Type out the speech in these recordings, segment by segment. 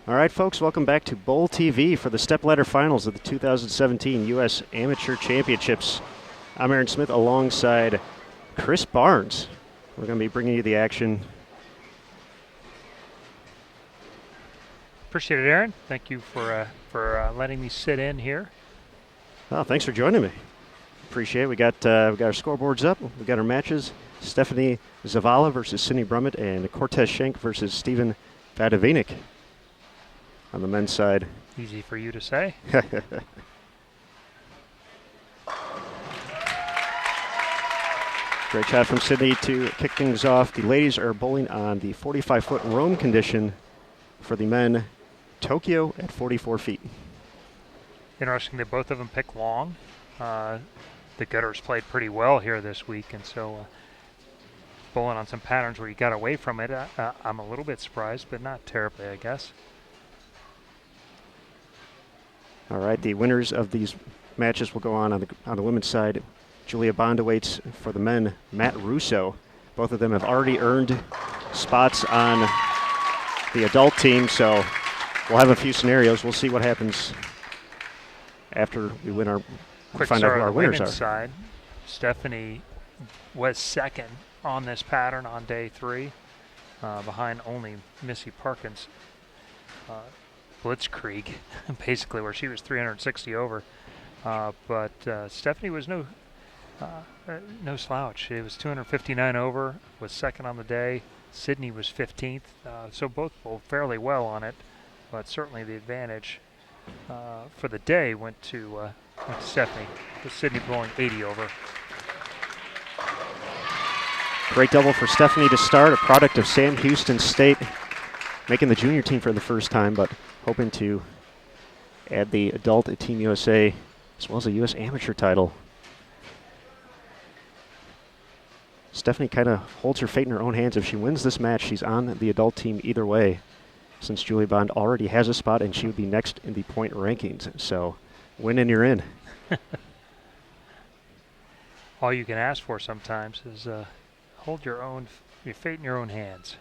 All right, folks, welcome back to Bowl TV for the Stepladder Finals of the 2017 U.S. Amateur Championships. I'm Aaron Smith alongside Chris Barnes. We're going to be bringing you the action. Appreciate it, Aaron. Thank you for letting me sit in here. Oh, thanks for joining me. Appreciate it. We got our scoreboards up. We got our matches. Stephanie Zavala versus Sydney Brummett and Cortez Schenk versus Stephen Vadovinik on the men's side. Easy for you to say. Great shot from Sydney to kick things off. The ladies are bowling on the 45-foot Rome condition. For the men, Tokyo at 44 feet. Interesting that both of them pick long. The gutters played pretty well here this week, and so bowling on some patterns where you got away from it, I'm a little bit surprised, but not terribly, I guess. All right, the winners of these matches will go on the women's side. Julia Bond awaits for the men, Matt Russo. Both of them have already earned spots on the adult team, so we'll have a few scenarios. We'll see what happens after we win our Quick find out start who on our the winners women's are. side. Stephanie was second on this pattern on day 3, behind only Missy Parkins. Blitzkrieg, basically, where she was 360 over. But Stephanie was no slouch. It was 259 over, was second on the day. Sydney was 15th, so both bowled fairly well on it, but certainly the advantage for the day went to Stephanie, with Sydney bowling 80 over. Great double for Stephanie to start, a product of Sam Houston State, making the junior team for the first time, but hoping to add the adult at Team USA as well as a U.S. amateur title. Stephanie kind of holds her fate in her own hands. If she wins this match, she's on the adult team either way, since Julie Bond already has a spot and she would be next in the point rankings. So win and you're in. All you can ask for sometimes is hold your fate in your own hands.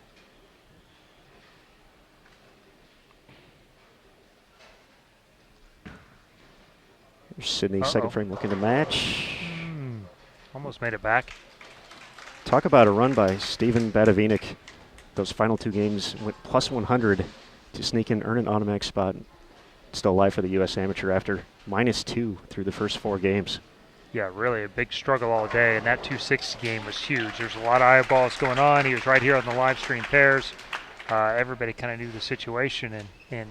Here's Sydney's second frame looking to match. Almost made it back. Talk about a run by Stephen Vadovinik. Those final 2 games went plus 100 to sneak in, earn an automatic spot. Still alive for the U.S. Amateur after -2 through the first 4 games. Yeah, really a big struggle all day, and that 260 game was huge. There's a lot of eyeballs going on. He was right here on the live stream pairs. Everybody kind of knew the situation, and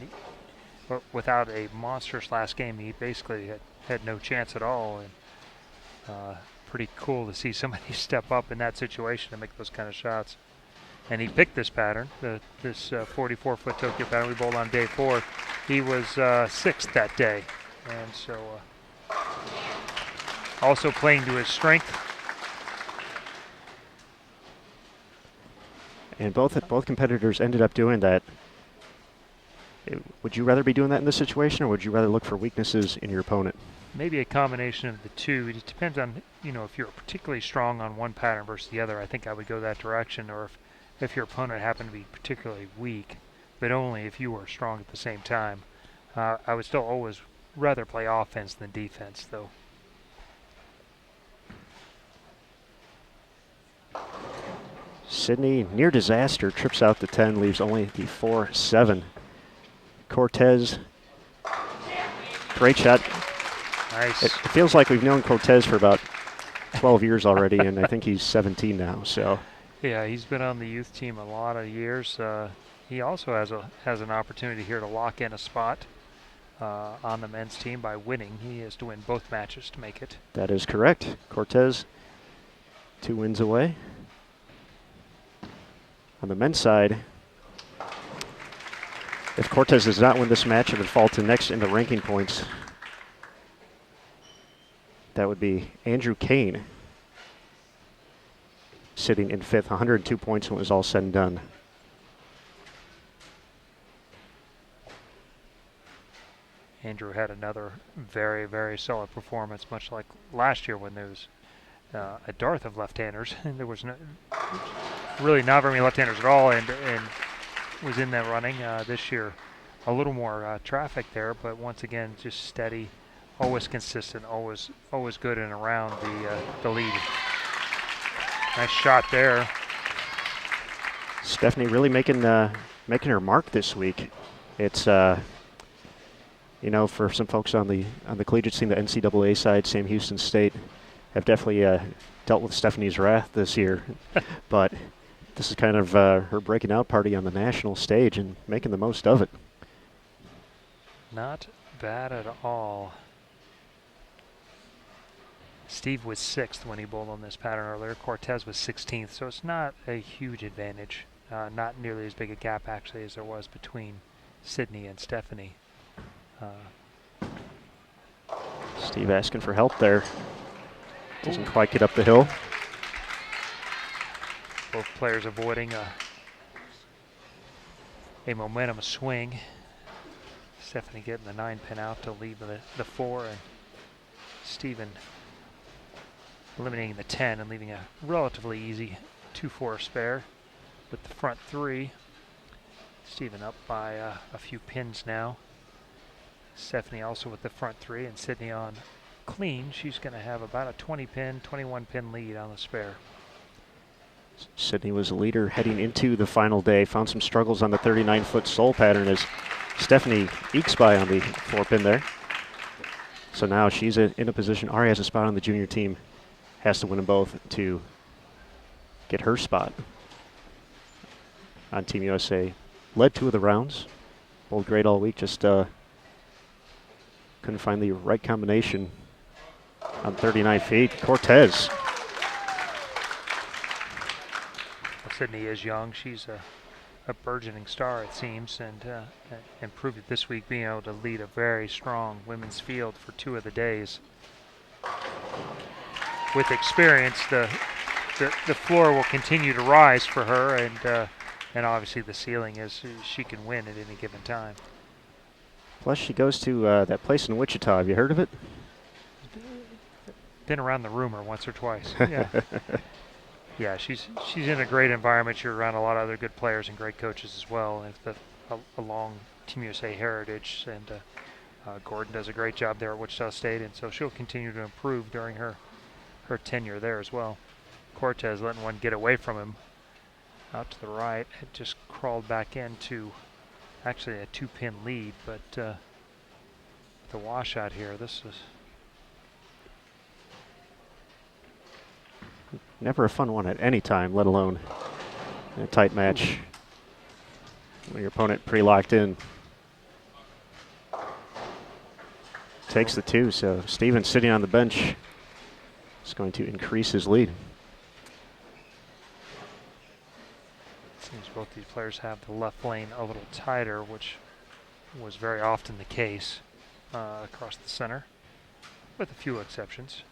without a monstrous last game, he basically had no chance at all. And pretty cool to see somebody step up in that situation and make those kind of shots. And he picked this pattern, this 44-foot Tokyo pattern we bowled on day 4. He was 6th that day, and so also playing to his strength. And both competitors ended up doing that. Would you rather be doing that in this situation, or would you rather look for weaknesses in your opponent? Maybe a combination of the two. It depends on, if you're particularly strong on one pattern versus the other, I think I would go that direction, or if your opponent happened to be particularly weak, but only if you were strong at the same time. I would still always rather play offense than defense, though. Sydney, near disaster, trips out the 10, leaves only the 4-7. Cortez, great shot. Nice. It feels like we've known Cortez for about 12 years already, and I think he's 17 now. So yeah, he's been on the youth team a lot of years. He also has an opportunity here to lock in a spot on the men's team by winning. He has to win both matches to make it. That is correct. Cortez, 2 wins away. On the men's side, if Cortez does not win this match, it would fall to next in the ranking points. That would be Andrew Kane, sitting in 5th, 102 points when it was all said and done. Andrew had another very, very solid performance, much like last year when there was a dearth of left-handers. And there was really not very many left-handers at all, and was in that running. This year, a little more traffic there, but once again, just steady, always consistent, always good and around the lead. Nice shot there. Stephanie really making her mark this week. It's you know, for some folks on the collegiate scene, the NCAA side, Sam Houston State, have definitely dealt with Stephanie's wrath this year. But this is kind of her breaking out party on the national stage and making the most of it. Not bad at all. Steve was 6th when he bowled on this pattern earlier. Cortez was 16th, so it's not a huge advantage. Not nearly as big a gap, actually, as there was between Sydney and Stephanie. Steve asking for help there. Doesn't quite get up the hill. Both players avoiding a momentum swing. Stephanie getting the 9-pin out to leave the 4, and Steven eliminating the 10 and leaving a relatively easy 2-4 spare with the front 3. Steven up by a few pins now. Stephanie also with the front 3, and Sydney on clean. She's going to have about a 20-pin, 21-pin lead on the spare. Sydney was a leader heading into the final day. Found some struggles on the 39-foot sole pattern as Stephanie ekes by on the 4-pin there. So now she's in a position. Ari has a spot on the junior team. Has to win them both to get her spot on Team USA. Led 2 of the rounds. Bowled great all week. Just couldn't find the right combination on 39 feet. Cortez. Well, Sydney is young. She's a burgeoning star, it seems, and proved it this week, being able to lead a very strong women's field for 2 of the days. With experience, the floor will continue to rise for her, and obviously the ceiling is she can win at any given time. Plus, she goes to that place in Wichita. Have you heard of it? Been around the rumor once or twice. Yeah, yeah. She's in a great environment. She's around a lot of other good players and great coaches as well. And a long Team USA heritage, and Gordon does a great job there at Wichita State, and so she'll continue to improve during her tenure there as well. Cortez letting one get away from him out to the right. It just crawled back into actually a 2-pin lead, but the washout here, this is never a fun one at any time, let alone in a tight match when your opponent pre-locked in. Takes the 2, so Steven sitting on the bench is going to increase his lead. Seems both these players have the left lane a little tighter, which was very often the case across the center, with a few exceptions.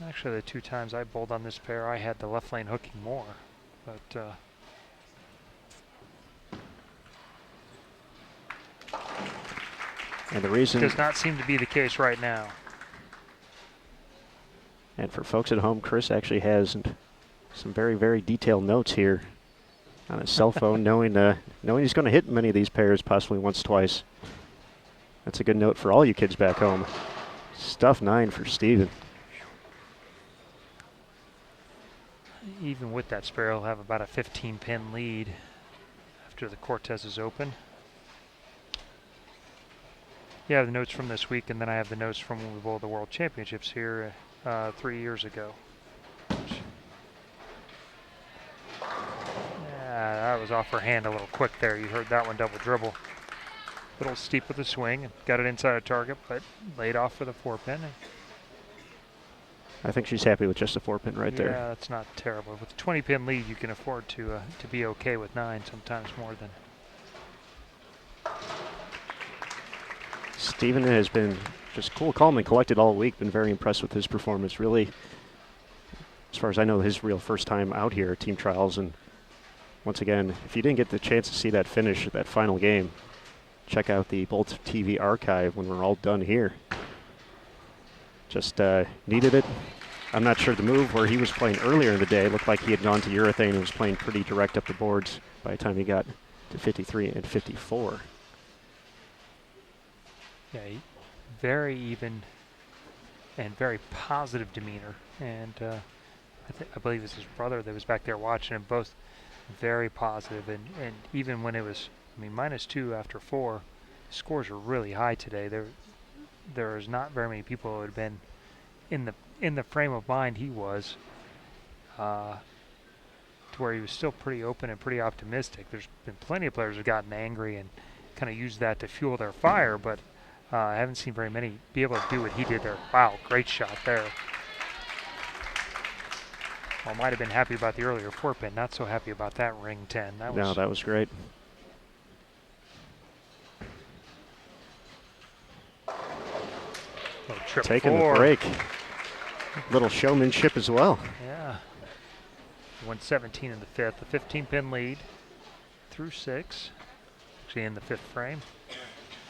Actually, the 2 times I bowled on this pair, I had the left lane hooking more, but and the reason does not seem to be the case right now. And for folks at home, Chris actually has some very, very detailed notes here on his cell phone, knowing he's going to hit many of these pairs, possibly once, twice. That's a good note for all you kids back home. Stuff 9 for Steven. Even with that spare, he'll have about a 15-pin lead after the Cortez is open. Yeah, the notes from this week, and then I have the notes from when we bowled the World Championships here 3 years ago. Yeah, that was off her hand a little quick there. You heard that one double dribble. A little steep with the swing. Got it inside a target, but laid off for the 4-pin. I think she's happy with just a 4-pin right there. Yeah, that's not terrible. With a 20-pin lead, you can afford to be okay with 9, sometimes more than. Steven has been just cool, calm, and collected all week. Been very impressed with his performance. Really, as far as I know, his real first time out here at team trials. And once again, if you didn't get the chance to see that finish, that final game, check out the Bolt TV archive when we're all done here. Just needed it. I'm not sure the move where he was playing earlier in the day looked like he had gone to urethane and was playing pretty direct up the boards by the time he got to 53 and 54. Yeah, very even and very positive demeanor. And I believe it's his brother that was back there watching him. Both very positive. And even when it was, I mean, -2 after 4, scores are really high today. There's not very many people who had been in the frame of mind he was, to where he was still pretty open and pretty optimistic. There's been plenty of players who've gotten angry and kind of used that to fuel their fire, but I haven't seen very many be able to do what he did there. Wow, great shot there. Well, might have been happy about the earlier 4-pin, not so happy about that ring 10. That was great. Taking the break. Little showmanship as well. Yeah. 117 in the 5th. The 15-pin lead through 6. Actually in the 5th frame.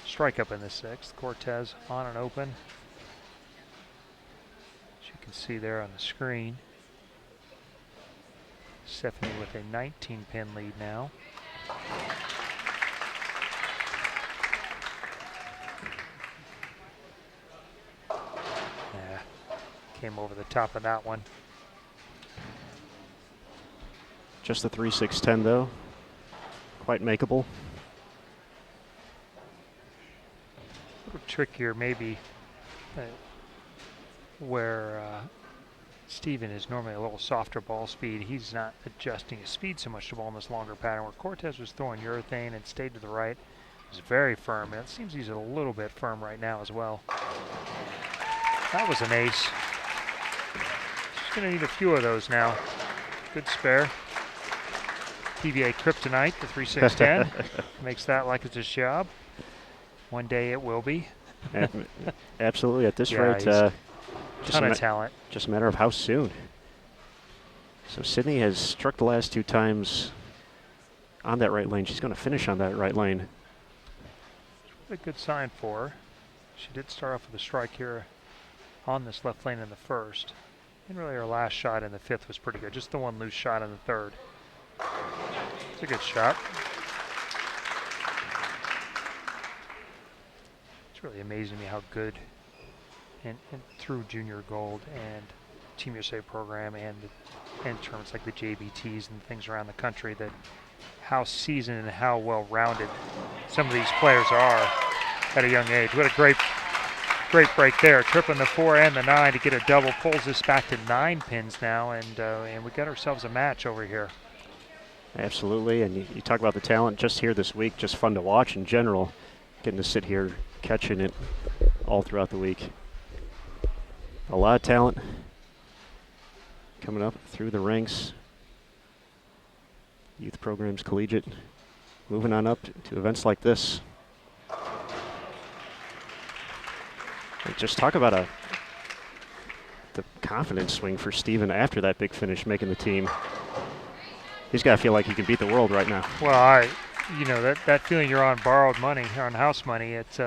Strike up in the 6th. Cortez on and open. As you can see there on the screen. Stephanie with a 19-pin lead now. Came over the top of that one. Just the 3-6-10 though. Quite makeable. A little trickier maybe where Steven is normally a little softer ball speed. He's not adjusting his speed so much to ball in this longer pattern, where Cortez was throwing urethane and stayed to the right. It was very firm, and it seems he's a little bit firm right now as well. That was an ace. She's going to need a few of those now. Good spare. PBA Kryptonite, the 3-6-10. Makes that like it's his job. One day it will be. Absolutely. At this rate, ton of talent. Just a matter of how soon. So Sydney has struck the last 2 times on that right lane. She's going to finish on that right lane. A good sign for her. She did start off with a strike here on this left lane in the 1st. And really her last shot in the 5th was pretty good. Just the one loose shot in the 3rd. It's a good shot. It's really amazing to me how good and through Junior Gold and Team USA program and tournaments like the JBTs and things around the country, that how seasoned and how well-rounded some of these players are at a young age. What a great break there. Tripling the 4 and the 9 to get a double. Pulls this back to 9 pins now, and we got ourselves a match over here. Absolutely, and you talk about the talent just here this week. Just fun to watch in general. Getting to sit here catching it all throughout the week. A lot of talent coming up through the ranks. Youth programs, collegiate, moving on up to events like this. And just talk about the confidence swing for Steven after that big finish, making the team. He's got to feel like he can beat the world right now. Well, that feeling you're on borrowed money, or on house money. It's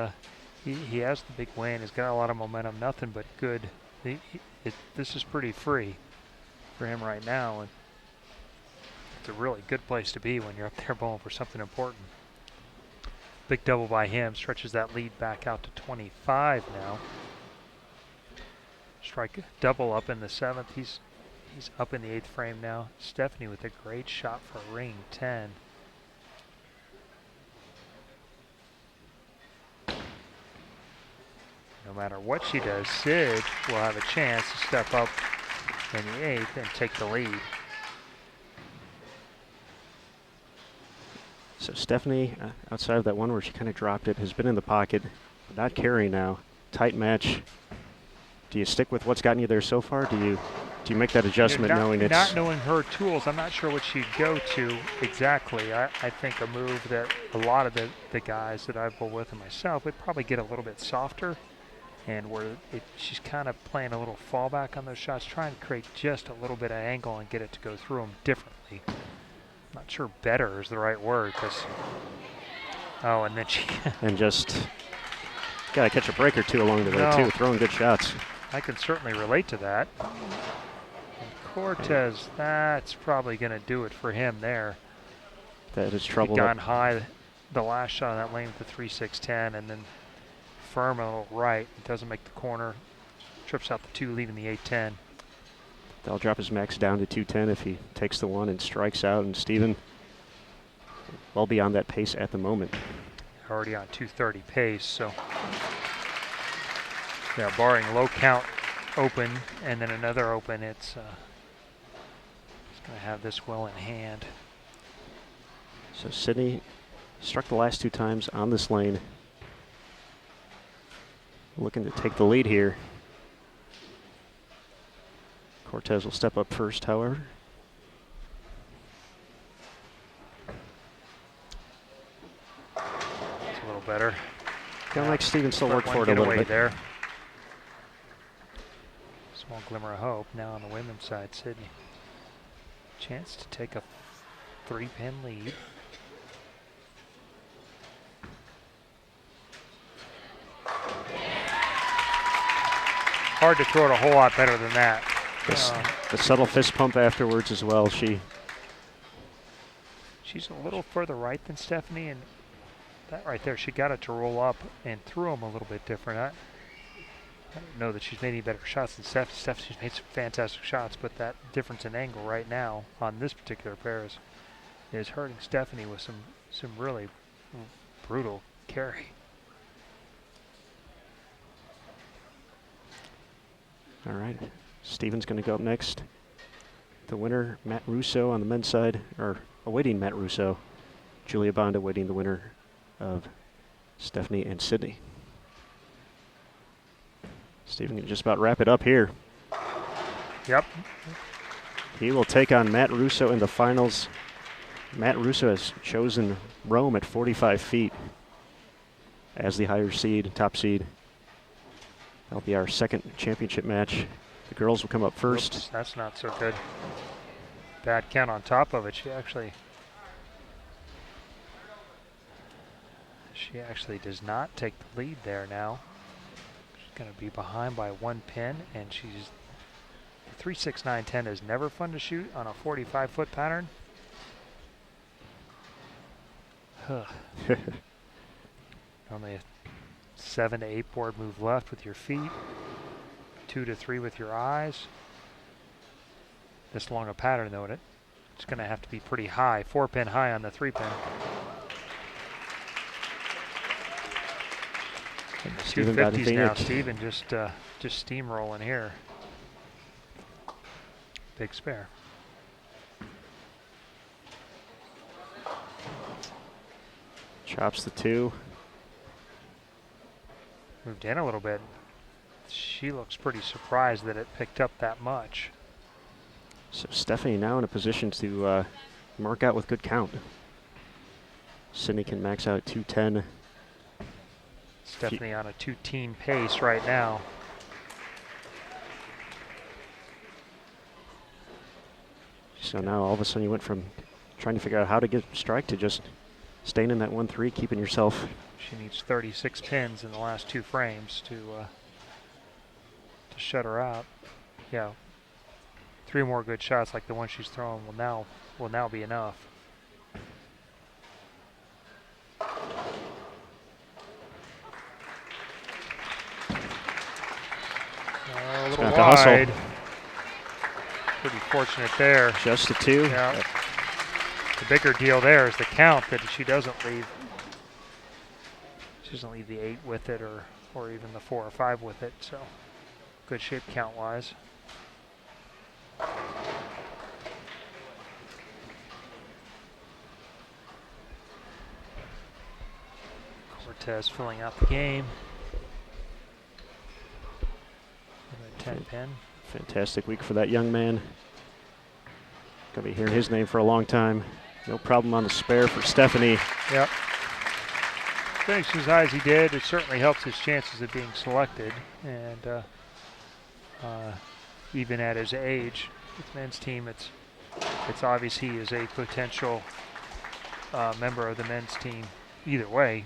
he has the big win. He's got a lot of momentum. Nothing but good. This is pretty free for him right now, and it's a really good place to be when you're up there bowling for something important. Big double by him stretches that lead back out to 25 now. Strike double up in the 7th. He's up in the 8th frame now. Stephanie with a great shot for ring 10. No matter what she does, Sid will have a chance to step up in the 8th and take the lead. So Stephanie, outside of that one where she kind of dropped it, has been in the pocket, but not carrying now. Tight match. Do you stick with what's gotten you there so far? Do you make that adjustment knowing it's... Not knowing her tools, I'm not sure what she'd go to exactly. I think a move that a lot of the guys that I've bowled with and myself would probably get a little bit softer, and where she's kind of playing a little fallback on those shots, trying to create just a little bit of angle and get it to go through them differently. I'm not sure better is the right word, because... Oh, and then she... and just got to catch a break or two along the way, too, throwing good shots. I can certainly relate to that. And Cortez, that's probably going to do it for him there. That is trouble. Gone high the last shot on that lane with the 3-6-10, and then firm a little right. It doesn't make the corner. Trips out the 2, leaving the 8-10. That'll drop his max down to 210 if he takes the 1 and strikes out. And Steven well beyond that pace at the moment. Already on 230 pace, so yeah, barring low count open and then another open, it's going to have this well in hand. So Sydney struck the last 2 times on this lane. Looking to take the lead here. Cortez will step up first, however. It's a little better. Kind of like Steven still worked for it a little bit. There. Small glimmer of hope now on the women's side. Sydney. Chance to take a 3-pin lead. Hard to throw it a whole lot better than that. The subtle fist pump afterwards as well. She's a little further right than Stephanie, and that right there, she got it to roll up and threw them a little bit different. I don't know that she's made any better shots than Steph. She's made some fantastic shots, but that difference in angle right now on this particular pair is hurting Stephanie with some really brutal carry. all right. Steven's going to go up next. The winner, Matt Russo on the men's side, or awaiting Matt Russo. Julia Bond awaiting the winner of Stephanie and Sydney. Steven can just about wrap it up here. Yep. He will take on Matt Russo in the finals. Matt Russo has chosen Rome at 45 feet as the higher seed, top seed. That'll be our second championship match. The girls will come up first. Oops, that's not so good. Bad count on top of it. She actually does not take the lead there now. She's going to be behind by 1 pin, and she's 3-6-9-10 is never fun to shoot on a 45-foot pattern. Only a 7 to 8 board move left with your feet, 2 to 3 with your eyes. This long a pattern though, it's going to have to be pretty high, 4-pin high on the 3-pin. 250s now. Steven just steamrolling here. Big spare. Chops the 2. Moved in a little bit. She looks pretty surprised that it picked up that much. So Stephanie now in a position to mark out with good count. Sydney can max out 210. Stephanie on a 2-teen pace right now. So now all of a sudden you went from trying to figure out how to get strike to just staying in that 1-3, keeping yourself. She needs 36 pins in the last 2 frames to shut her out. Yeah, 3 more good shots like the one she's throwing will now be enough. A little wide. Pretty fortunate there. Just the 2. Yeah. The bigger deal there is the count that she doesn't leave. She doesn't leave the 8 with it, or even the 4 or 5 with it. So good shape count wise. Cortez filling out the game. 10 pin. Fantastic week for that young man. Gonna be hearing his name for a long time. No problem on the spare for Stephanie. Yep. Finishing as high as he did, it certainly helps his chances of being selected. And even at his age, with men's team, it's obvious he is a potential member of the men's team. Either way,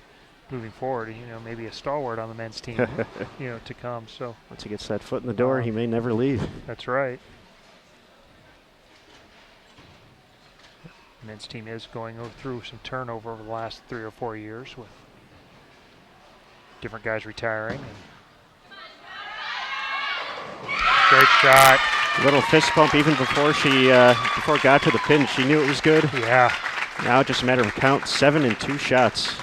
moving forward, maybe a stalwart on the men's team, to come. So once he gets that foot in the door, he may never leave. That's right. men's team is going through some turnover over the last 3 or 4 years with different guys retiring. Great shot. Little fist pump even before she before it got to the pin. She knew it was good. Yeah. Now just a matter of count, 7 and 2 shots.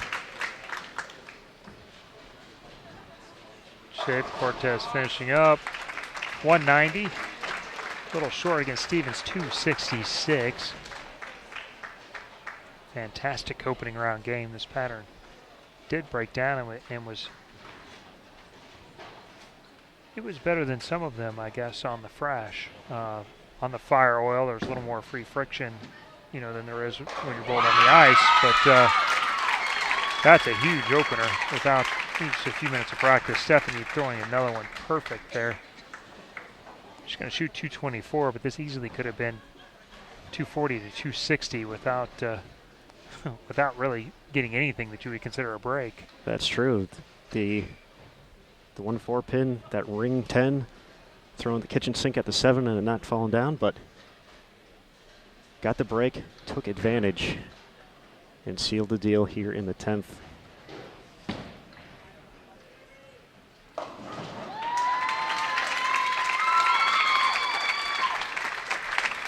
Shape Cortez finishing up. 190. A little short against Stevens, 266. Fantastic opening round game. This pattern did break down and was better than some of them, I guess, on the Fresh. On the fire oil, there's a little more free friction, than there is when you're bowling on the ice. But that's a huge opener without just a few minutes of practice. Stephanie throwing another one perfect there. She's going to shoot 224, but this easily could have been 240 to 260 without without really getting anything that you would consider a break. That's true. The 1-4 pin, that ring 10, throwing the kitchen sink at the 7 and it not falling down, but got the break, took advantage, and sealed the deal here in the 10th.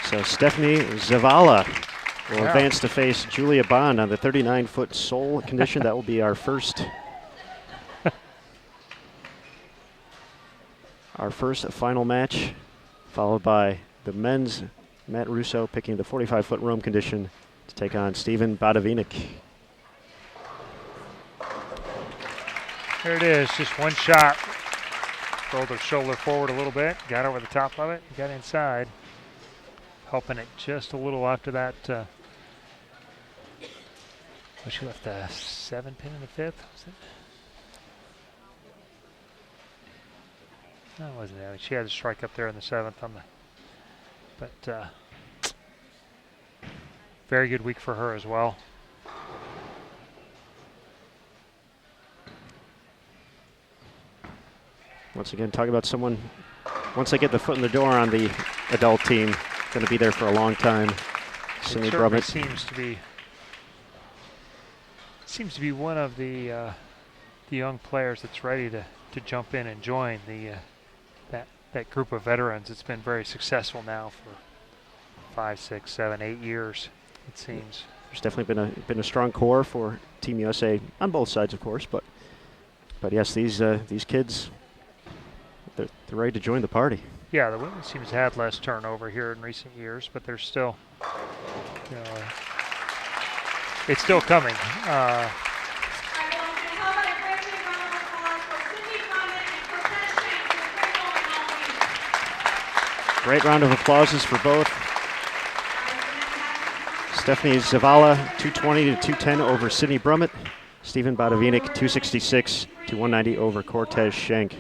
So Stephanie Zavala will advance to face Julia Bond on the 39-foot sole condition. That will be our first final match, followed by the men's Matt Russo picking the 45-foot roam condition to take on Steven Badavinik. There it is, just one shot. Rolled her shoulder forward a little bit, got over the top of it, got inside. Helping it just a little after that. She left a 7 pin in the 5th, was it? No, it wasn't that. She had a strike up there in the 7th on the. But very good week for her as well. Once again, talking about someone, once they get the foot in the door on the adult team, going to be there for a long time. It certainly seems to be one of the young players that's ready to jump in and join that group of veterans. It's been very successful now for 5, 6, 7, 8 years, it seems. There's definitely been a strong core for Team USA on both sides, of course, but yes, these kids, they're ready to join the party. Yeah, the women's team has had less turnover here in recent years, but they're still, it's still coming. Great round of applauses for both. Stephanie Zavala, 220 to 210 over Sydney Brummett. Stephen Badavinik, 266 to 190 over Cortez Schenk.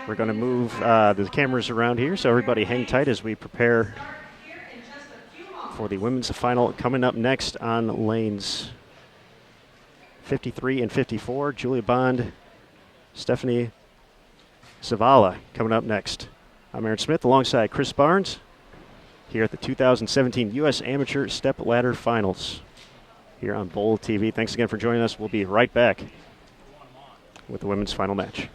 We're going to move the cameras around here, so everybody hang tight as we prepare for the women's final coming up next on lanes 53 and 54. Julia Bond, Stephanie Zavala coming up next. I'm Aaron Smith alongside Chris Barnes here at the 2017 U.S. Amateur Stepladder Finals here on Bowl TV. Thanks again for joining us. We'll be right back with the women's final match.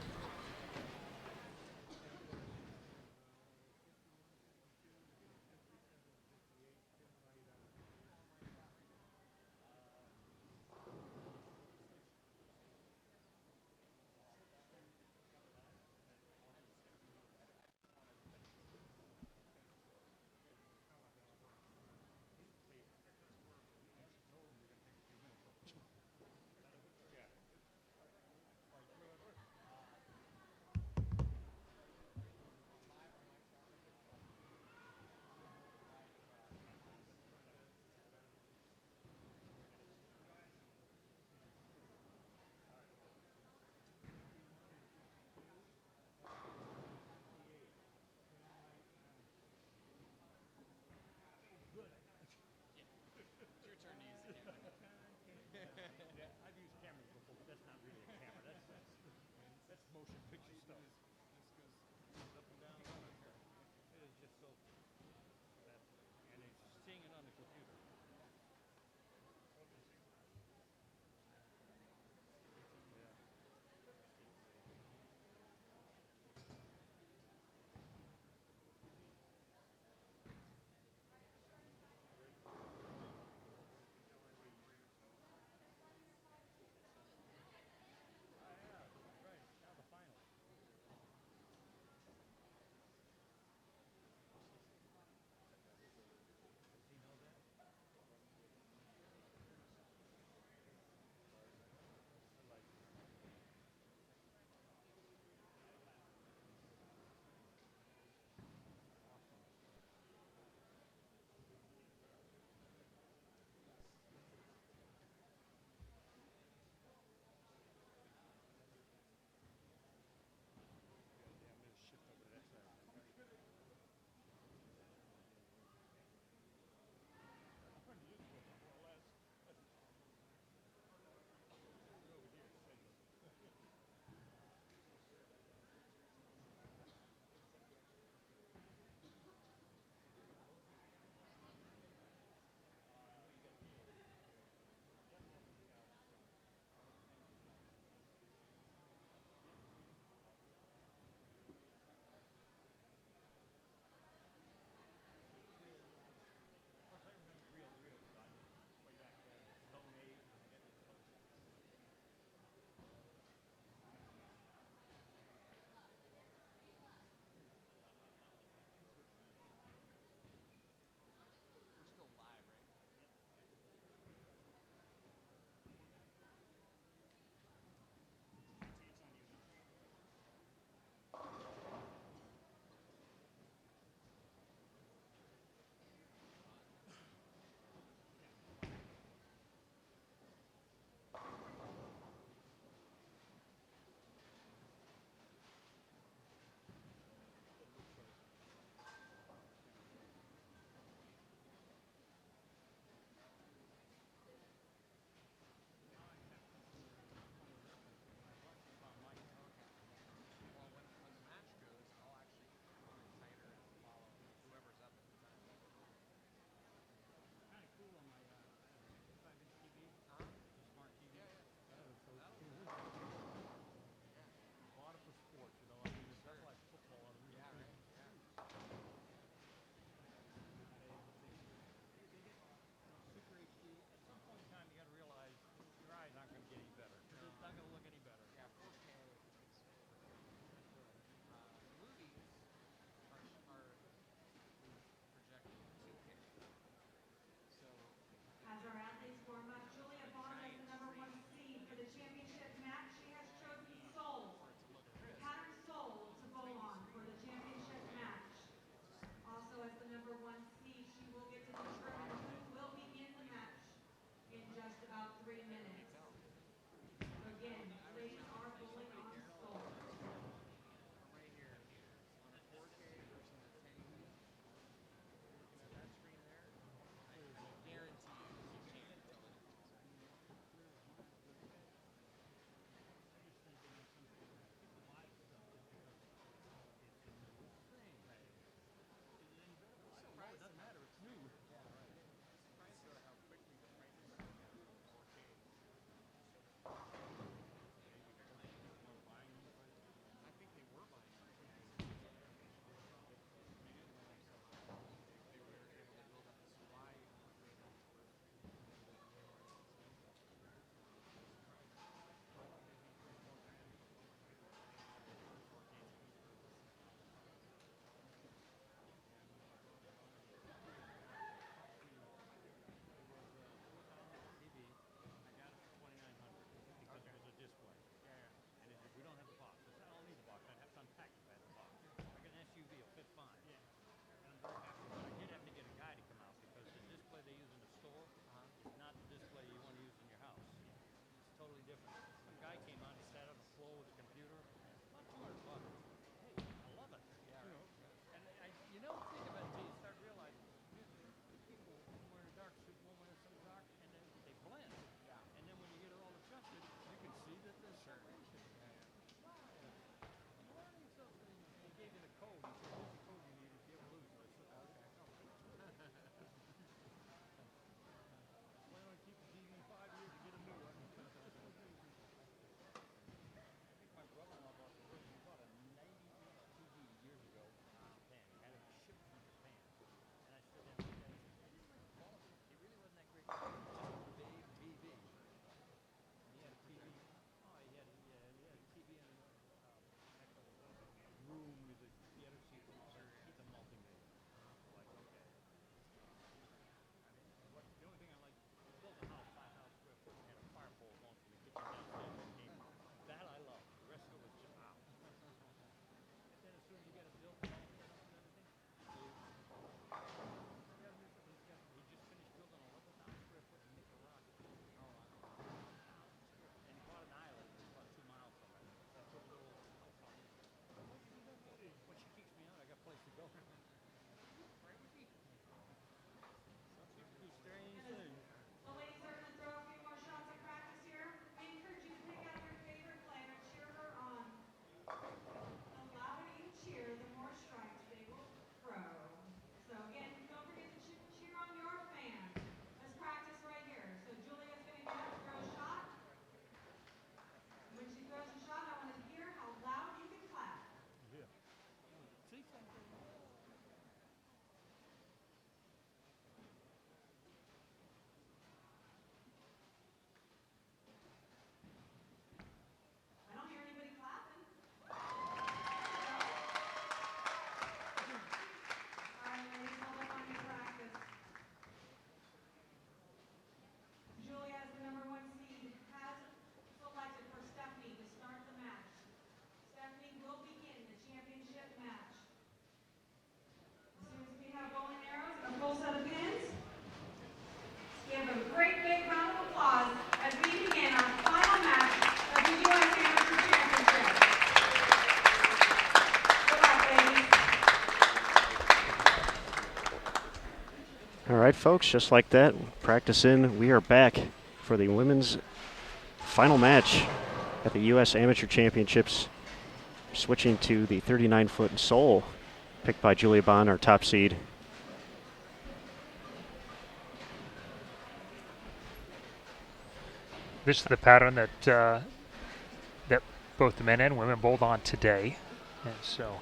different. Some guy came on, he sat on the floor with a computer. About $200. Hey, I love it. Yeah. And you know, think about it until you start realizing two people, one wearing a dark suit, one wearing some dark, and then they blend. Yeah. And then when you get it all adjusted, you can see that there's separation. Yeah. Wow. I'm learning something. And he gave me the code. He said, here's the code you need if you ever lose it. I said, okay. Plan on keeping TV 5 years to get a new one. I think my brother-in-law bought the first. He bought a 90-inch TV years ago from Japan. He had it shipped from Japan. And I stood there and looked at it and said, I didn't like the quality. It really wasn't that great. Just a big TV. And he had a TV. Oh, he had a TV in actual room with the other seats. He's a multi-millionaire. Like, okay. The only thing I like, he built a house, 5,000 square foot, and had a fire pole going from the kitchen downstairs to the game room. That I love. The rest of it was just wow. And then as soon as you get it built and all set up and everything, he just finished building an 11,000 square foot in Nicaragua. Oh, wow. And he bought an island about 2 miles from it. So I put a little house on it. What can you do for? When she kicks me out, I got a place to go. Crazy. Some people do strange things. The ladies are going to throw a few more shots at practice here. We encourage you to pick out your favorite player and cheer her on. The louder you cheer, the more strikes they will throw. So again, don't forget to cheer on your fans. Let's practice right here. So Julia's going to get up, throw a shot. When she throws a shot, I want to hear how loud you can clap. Yeah. See something? I don't hear anybody clapping. All right, ladies, hold up on your practice. Julia, as the number 1 seed, has selected for Stephanie to start the match. Stephanie will begin the championship match. As soon as we have bow and arrows and a full set of pins, give a great big round of applause as we begin our final match of the U.S. Amateur Championship. Good luck, ladies. All right, folks, just like that, practice in. We are back for the women's final match at the U.S. Amateur Championships, switching to the 39-foot sole, picked by Julia Bond, our top seed. This is the pattern that that both the men and women bowled on today, and so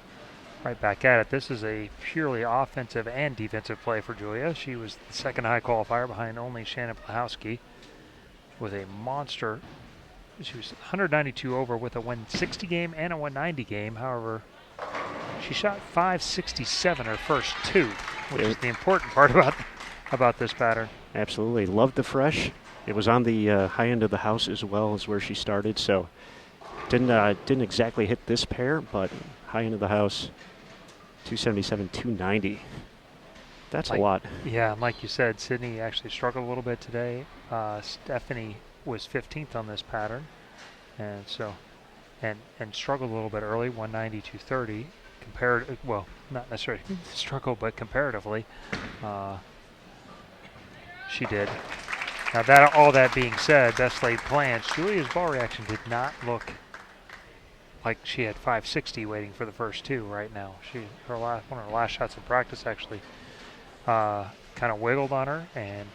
right back at it. This is a purely offensive and defensive play for Julia. She was the second high qualifier behind only Shannon Plahowski with a monster. She was 192 over with a 160 game and a 190 game. However, she shot 567 her first two, which is the important part about this pattern. Absolutely. Loved the fresh. It was on the high end of the house as well as where she started, so didn't exactly hit this pair, but high end of the house, 277, 290. That's a lot. Yeah, and like you said, Sydney actually struggled a little bit today. Stephanie was 15th on this pattern, and so and struggled a little bit early, 190, 230. Well, not necessarily struggle, but comparatively, she did. Now, all that being said, best laid plans, Julia's ball reaction did not look like she had 560 waiting for the first two right now. One of her last shots in practice actually kind of wiggled on her and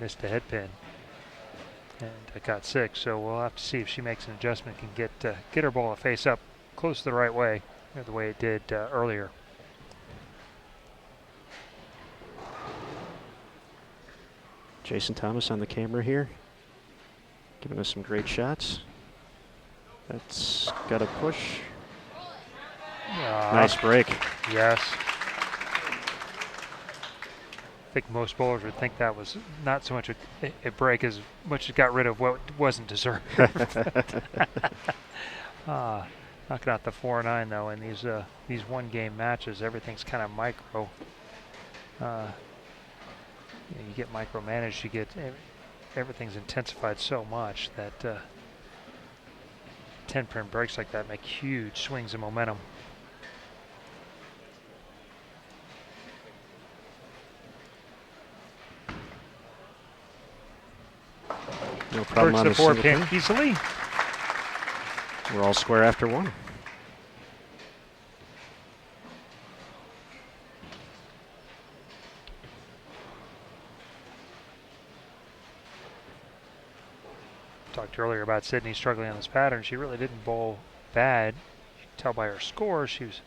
missed a head pin and got 6. So we'll have to see if she makes an adjustment, can get her ball to face up close to the right way, the way it did earlier. Jason Thomas on the camera here, giving us some great shots. That's got a push. Nice break. Yes. I think most bowlers would think that was not so much a break as much as got rid of what wasn't deserved. Knocking out the 4-9 though in these one-game matches, everything's kind of micro. You get micromanaged. You get everything's intensified so much that 10-pin breaks like that make huge swings in momentum. No problem on Perks the the 4 single pin pin. easily. We're all square after one. Talked earlier about Sydney struggling on this pattern. She really didn't bowl bad. You can tell by her score she was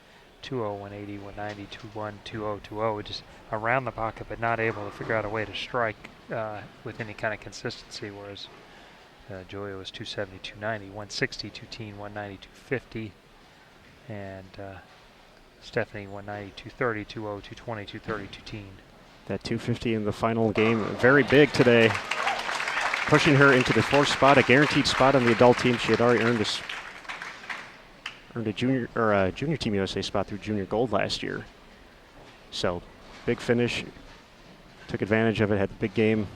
2-0, 180, 190, 2-1, 2-0, 2-0, just around the pocket, but not able to figure out a way to strike with any kind of consistency, whereas Julia was 270, 290, 160, 210, 190, 250, and Stephanie 190, 230, 2-0, 220, 230, 210. That 250 in the final game, very big today. Pushing her into the 4th spot, a guaranteed spot on the adult team. She had already earned a junior Team USA spot through Junior Gold last year. So, big finish. Took advantage of it. Had the big game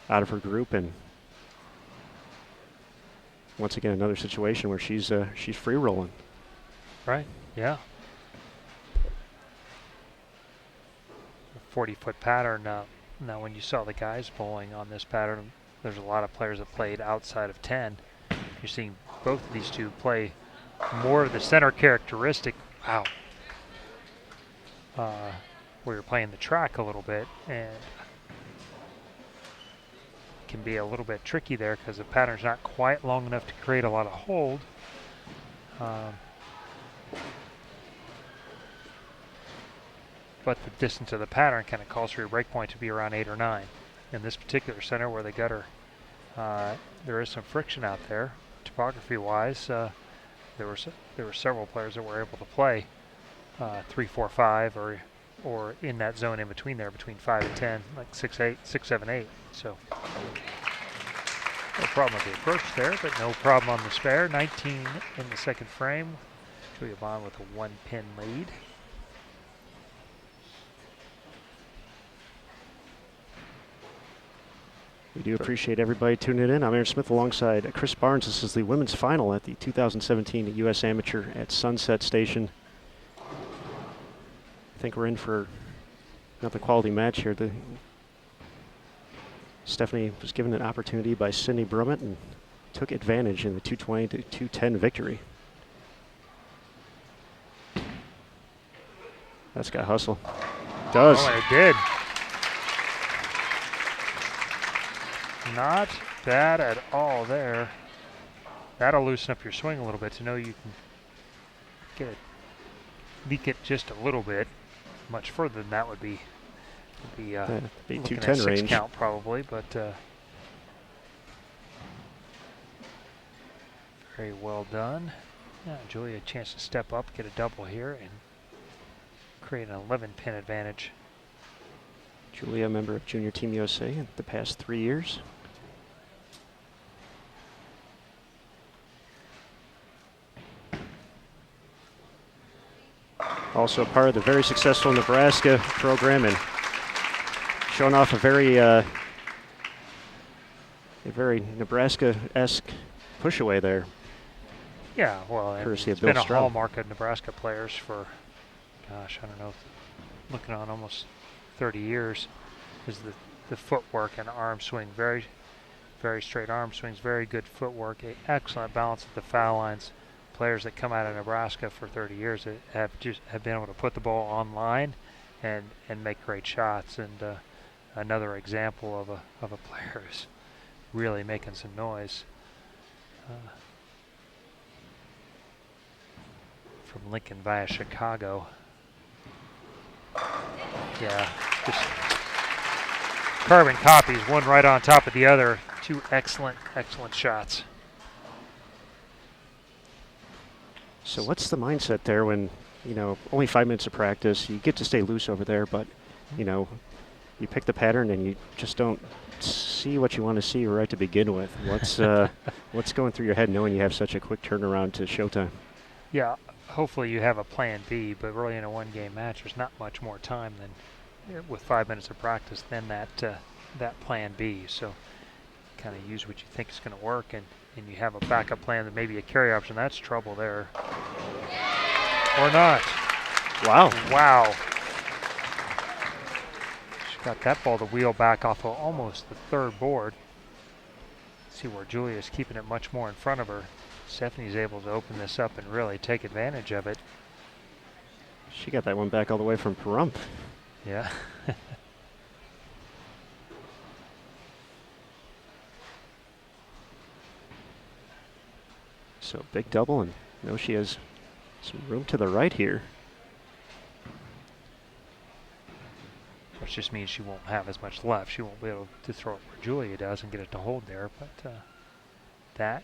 out of her group, and once again another situation where she's free rolling. Right. Yeah. 40-foot pattern. Now, when you saw the guys bowling on this pattern, there's a lot of players that played outside of 10. You're seeing both of these two play more of the center characteristic. Wow. Where you're playing the track a little bit, and can be a little bit tricky there because the pattern's not quite long enough to create a lot of hold. But the distance of the pattern kind of calls for your break point to be around 8 or 9. In this particular center where the gutter, there is some friction out there, topography-wise. There were several players that were able to play 3, 4, 5, or in that zone in between there, between 5 and 10, like 6, 8, 6, 7, 8. So no problem with the approach there, but no problem on the spare. 19 in the second frame. Julia Bond with a 1-pin lead. We do appreciate everybody tuning in. I'm Aaron Smith alongside Chris Barnes. This is the women's final at the 2017 U.S. Amateur at Sunset Station. I think we're in for another quality match here. Stephanie was given an opportunity by Sydney Brummett and took advantage in the 220 to 210 victory. That's got hustle. Does. Oh, it did. Not bad at all there. That'll loosen up your swing a little bit to know you can get it, leak it just a little bit. Much further than that would be looking at 210 6 range. count probably, but very well done. Now Julia a chance to step up, get a double here, and create an 11-pin advantage. Julia, a member of Junior Team USA in the past 3 years. Also a part of the very successful Nebraska program and showing off a very Nebraska-esque push away there. Yeah, well, Courtesy it's of Bill been a Stroud. hallmark of Nebraska players for, gosh, I don't know, looking on almost 30 years, is the footwork and arm swing. Very, very straight arm swings, very good footwork, excellent balance at the foul lines. Players that come out of Nebraska for 30 years that have been able to put the ball on line and make great shots. And another example of a player who's really making some noise. From Lincoln via Chicago. Yeah, just carbon copies, one right on top of the other. Two excellent, excellent shots. So what's the mindset there when, only 5 minutes of practice, you get to stay loose over there, but, you pick the pattern and you just don't see what you want to see right to begin with. What's going through your head knowing you have such a quick turnaround to showtime? Yeah, hopefully you have a plan B, but really in a one-game match, there's not much more time than with 5 minutes of practice than that plan B. So kind of use what you think is going to work, and you have a backup plan that maybe a carry option. That's trouble there. Or not. Wow. Wow. She got that ball to wheel back off of almost the third board. See where Julia's keeping it much more in front of her. Stephanie's able to open this up and really take advantage of it. She got that one back all the way from Pahrump. Yeah. So big double, and she has some room to the right here. Which just means she won't have as much left. She won't be able to throw it where Julia does and get it to hold there. But that.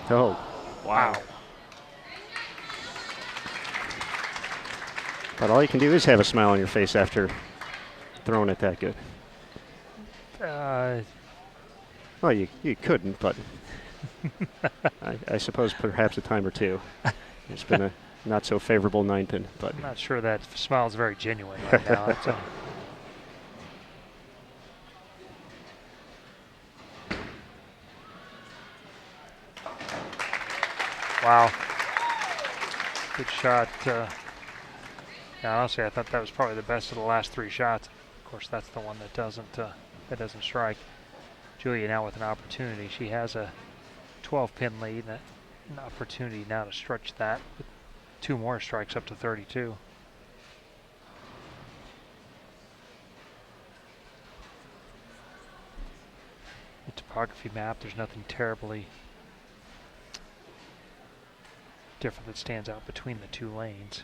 Oh, wow. But all you can do is have a smile on your face after throwing it that good. Well, you couldn't, but I suppose perhaps a time or two. It's been a not so favorable ninth, but I'm not sure that smile is very genuine right now. That's wow. Good shot. Yeah, honestly, I thought that was probably the best of the last three shots. Of course, that's the one that doesn't strike. Julia now with an opportunity. She has a 12-pin lead, and an opportunity now to stretch that with 2 more strikes up to 32. The topography map, there's nothing terribly different that stands out between the 2 lanes.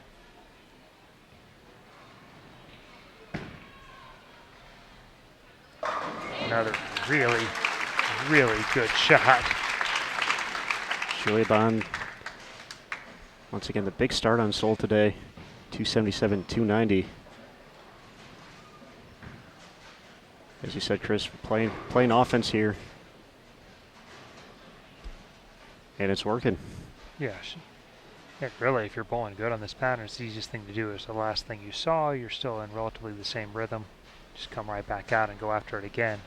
Another really, really good shot. Julia Bond, once again, the big start on Seoul today, 277, 290. As you said, Chris, playing offense here. And it's working. Yeah, really, if you're bowling good on this pattern, it's the easiest thing to do. Is the last thing you saw, you're still in relatively the same rhythm. Just come right back out and go after it again.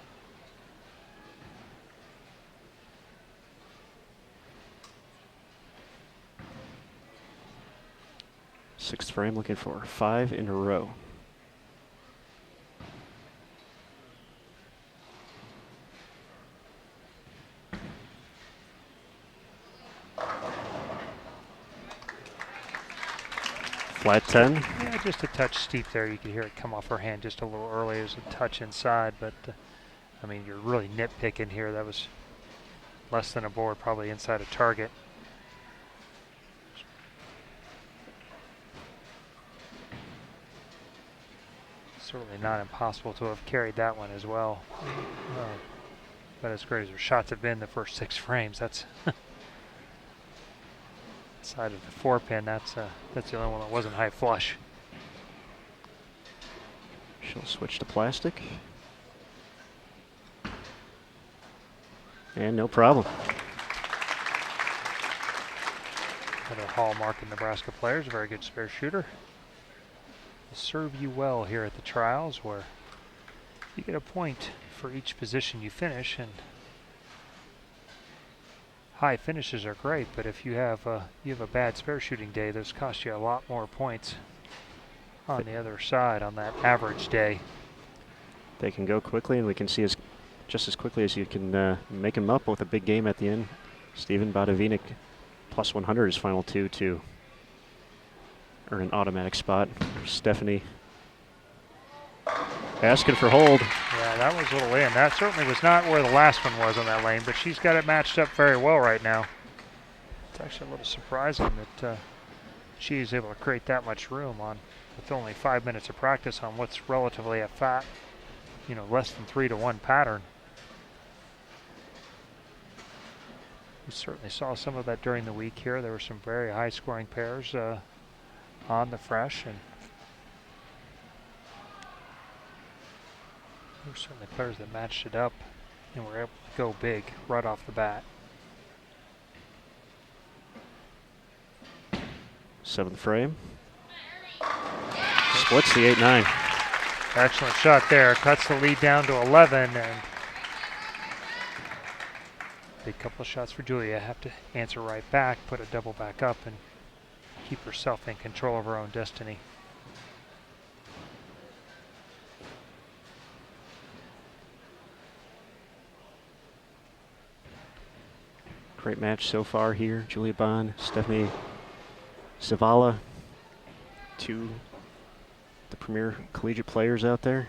Sixth frame, looking for 5 in a row. Flat 10. Yeah, just a touch steep there. You could hear it come off her hand just a little early. There's a touch inside, but I mean, you're really nitpicking here. That was less than a board, probably inside a target. Certainly not impossible to have carried that one as well. But as great as her shots have been the first 6 frames, that's side of the 4-pin. That's the only one that wasn't high flush. She'll switch to plastic. And no problem. Another hallmark in Nebraska players, a very good spare shooter. Will serve you well here at the trials, where you get a point for each position you finish, and high finishes are great, but if you have a bad spare shooting day, those cost you a lot more points on the other side on that average day. They can go quickly, and we can see just as quickly as you can make them up with a big game at the end. Steven Badavinic plus 100 his final 2 to earn an automatic spot. Stephanie asking for hold. Yeah, that was a little in. That certainly was not where the last one was on that lane, but she's got it matched up very well right now. It's actually a little surprising that she is able to create that much room with only 5 minutes of practice on what's relatively a fat, less than 3-to-1 pattern. We certainly saw some of that during the week here. There were some very high scoring pairs on the fresh, and there were certainly players that matched it up and were able to go big right off the bat. 7th frame. Splits the 8-9. Excellent shot there. Cuts the lead down to 11, and big couple of shots for Julia. Have to answer right back, put a double back up, and keep herself in control of her own destiny. Great match so far here. Julia Bond, Stephanie Zavala, two the premier collegiate players out there.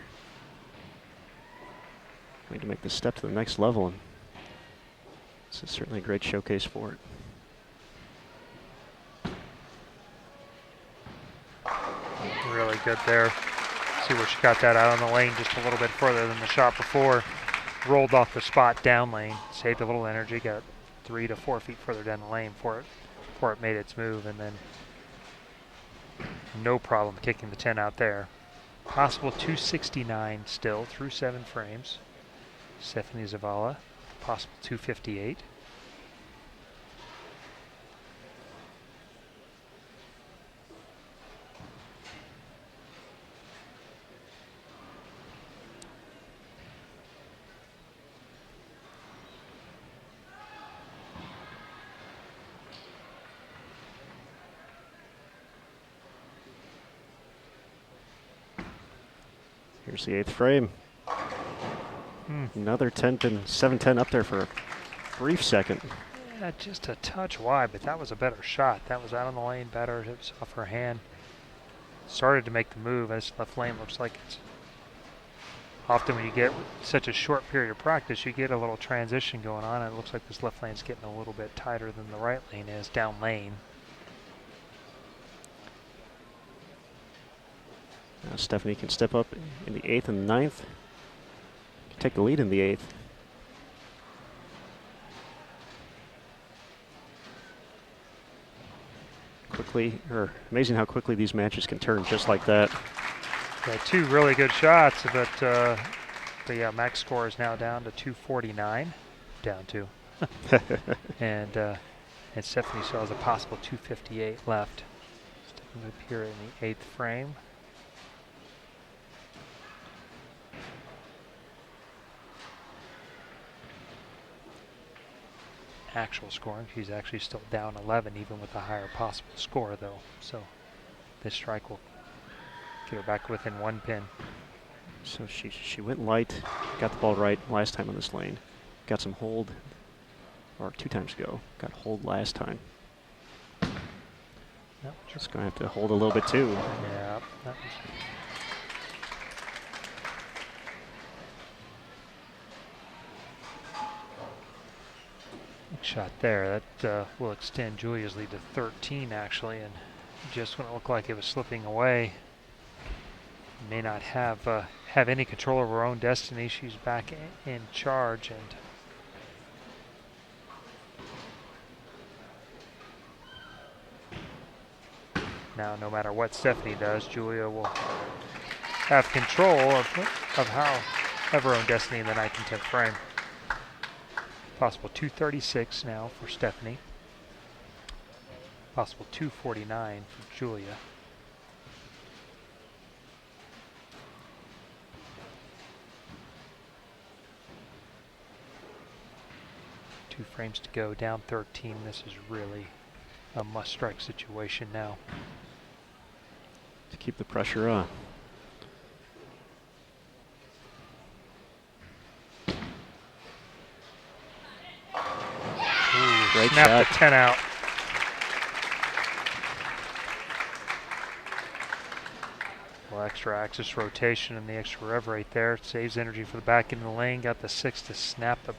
Need to make the step to the next level, and this is certainly a great showcase for it. Really good there. See where she got that out on the lane just a little bit further than the shot before. Rolled off the spot down lane, saved a little energy, got 3 to 4 feet further down the lane before it made its move, and then no problem kicking the 10 out there. Possible 269 still through 7 frames. Stephanie Zavala, possible 258. Here's the 8th frame. Another 10-pin, 7-10 up there for a brief second. Yeah, just a touch wide, but that was a better shot. That was out on the lane better. It was off her hand. Started to make the move. This left lane looks like it's often when you get such a short period of practice, you get a little transition going on. And it looks like this left lane's getting a little bit tighter than the right lane is down lane. Now Stephanie can step up in the 8th and the 9th. Can take the lead in the 8th. Quickly, or amazing how quickly these matches can turn just like that. Yeah, 2 really good shots, but yeah, max score is now down to 249. Down to. and Stephanie still has a possible 258 left. Stepping up here in the 8th frame. Actual scoring, she's actually still down 11 even with the higher possible score though, so this strike will get her back within 1 pin. So she went light, got the ball right last time on this lane, got some hold, or 2 times ago, got hold last time. Yep, just gonna have to hold a little bit too. Yeah, that was shot there. That will extend Julia's lead to 13 actually, and just when it looked like it was slipping away, may not have any control over her own destiny. She's back in charge, and now no matter what Stephanie does, Julia will have control of her own destiny in the 9th and 10th frame. Possible 236 now for Stephanie. Possible 249 for Julia. Two frames to go, down 13. This is really a must-strike situation now. To keep the pressure on. Great Snap shot. the 10 out. Well, extra axis rotation and the extra rev right there. Saves energy for the back end of the lane. Got the 6 to snap the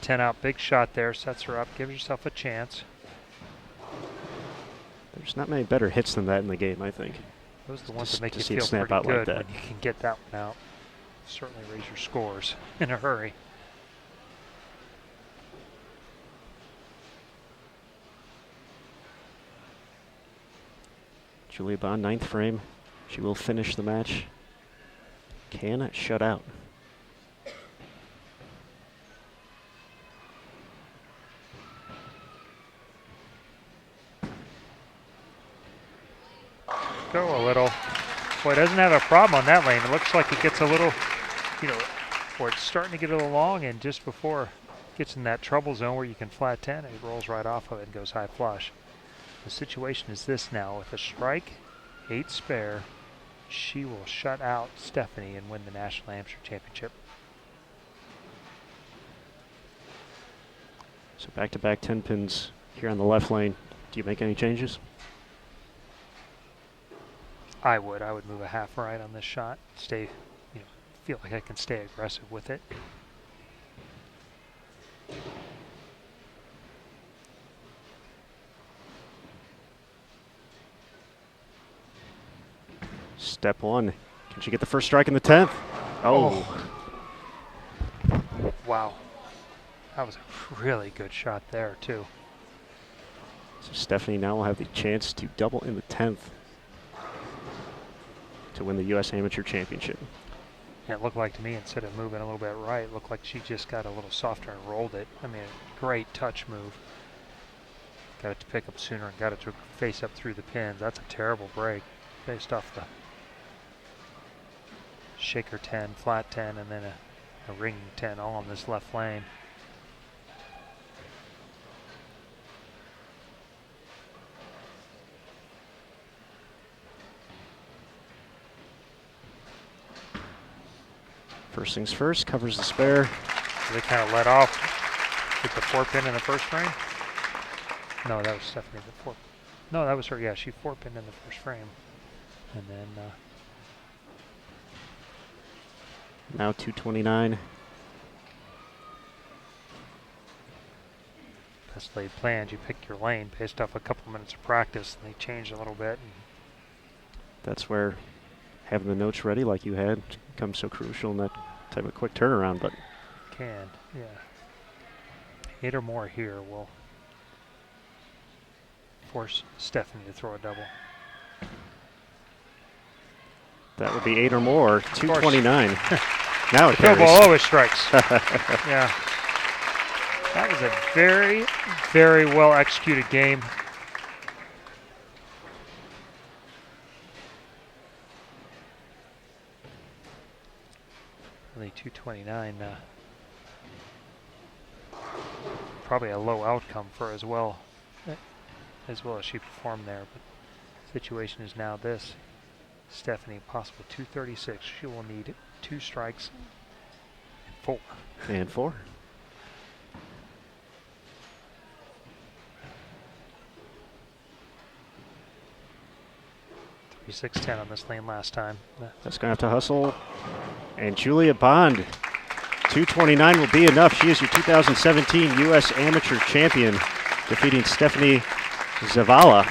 10 out. Big shot there. Sets her up. Gives herself a chance. There's not many better hits than that in the game, I think. Those are the ones that Just make to you see it feel snap pretty out like good that. when you can get that one out. Certainly raise your scores in a hurry. Julia Bond, 9th frame. She will finish the match. Can shut out. Go a little. Boy, doesn't have a problem on that lane. It looks like it gets a little, or it's starting to get a little long, and just before it gets in that trouble zone where you can flat 10, it rolls right off of it and goes high flush. The situation is this now: with a strike, 8 spare, she will shut out Stephanie and win the National Amateur Championship. So back-to-back 10 pins here on the left lane. Do you make any changes? I would move a half right on this shot. Stay, feel like I can stay aggressive with it. Step 1. Can she get the first strike in the 10th? Oh. Wow. That was a really good shot there, too. So Stephanie now will have the chance to double in the 10th to win the U.S. Amateur Championship. And it looked like to me, instead of moving a little bit right, it looked like she just got a little softer and rolled it. I mean, great touch move. Got it to pick up sooner and got it to face up through the pins. That's a terrible break based off the shaker 10, flat 10, and then a ring 10 all on this left lane. First things first, covers the spare. So they kind of let off with the 4 pin in the first frame. No, that was Stephanie. No, that was her. Yeah, she 4 pinned in the first frame. And then now 229. best laid plans. You pick your lane based off a couple minutes of practice, and they changed a little bit. That's where having the notes ready like you had becomes so crucial in that type of quick turnaround. But yeah. 8 or more here will force Stephanie to throw a double. that would be 8 or more. 229. Now it Field carries. ball always strikes. Yeah. That was a very, very well executed game. Really 229. Probably a low outcome for her as well as she performed there. But the situation is now this. Stephanie, possible 236. She will need 2 strikes and 4. And 4. Three 6-10 on this lane last time. That's going to have to hustle. And Julia Bond, 229 will be enough. She is your 2017 U.S. Amateur Champion, defeating Stephanie Zavala.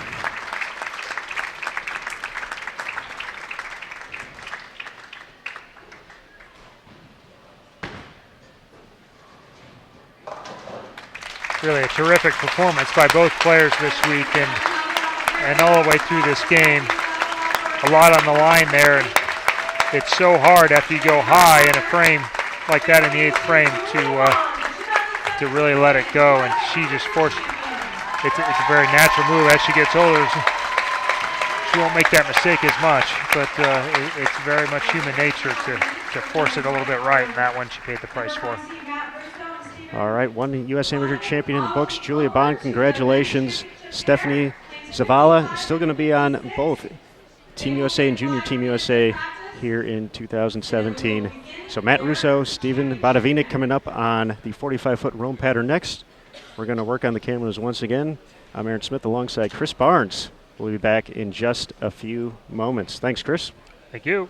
Really a terrific performance by both players this week, and all the way through this game. A lot on the line there, and it's so hard after you go high in a frame like that in the 8th frame to really let it go. And she just forced. It's a very natural move as she gets older. She won't make that mistake as much, but it's very much human nature to force it a little bit right, and that one she paid the price for. All right, one U.S. Amateur Champion in the books. Julia Bond, congratulations. Stephanie Zavala still going to be on both Team USA and Junior Team USA here in 2017. So Matt Russo, Stephen Bodavinik coming up on the 45-foot roam pattern next. We're going to work on the cameras once again. I'm Aaron Smith alongside Chris Barnes. We'll be back in just a few moments. Thanks, Chris. Thank you.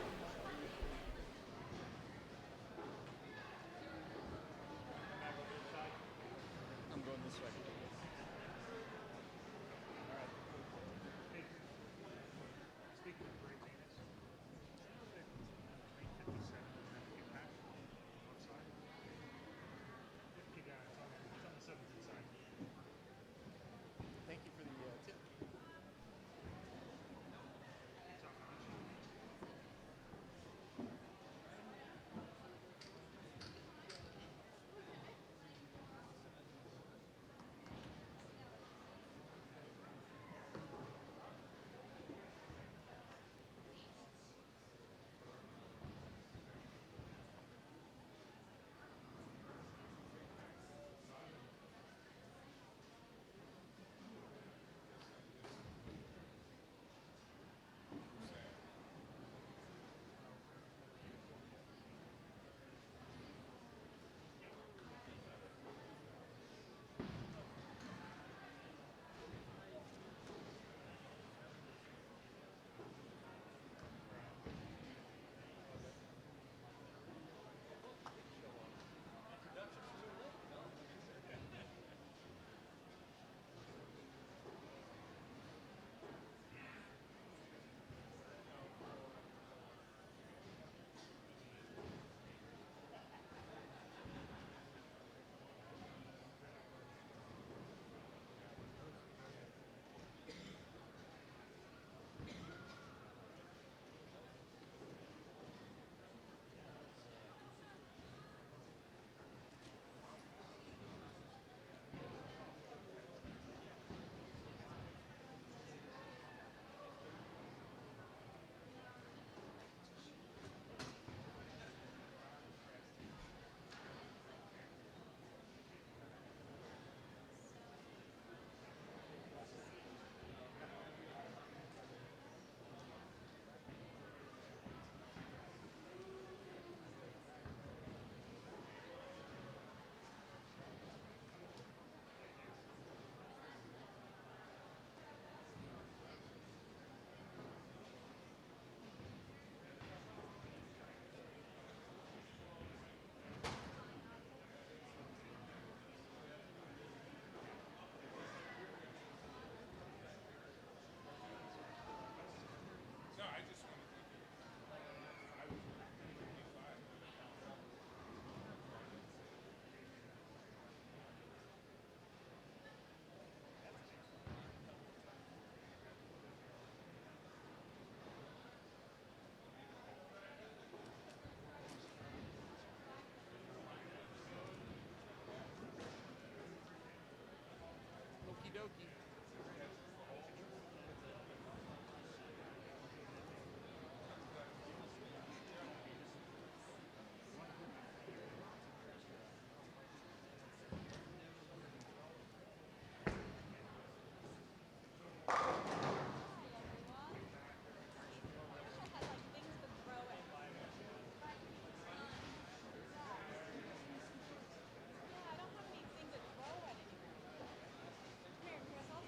dokey. Yeah, I don't have anything to throw at anymore. Come here, Chris. I'll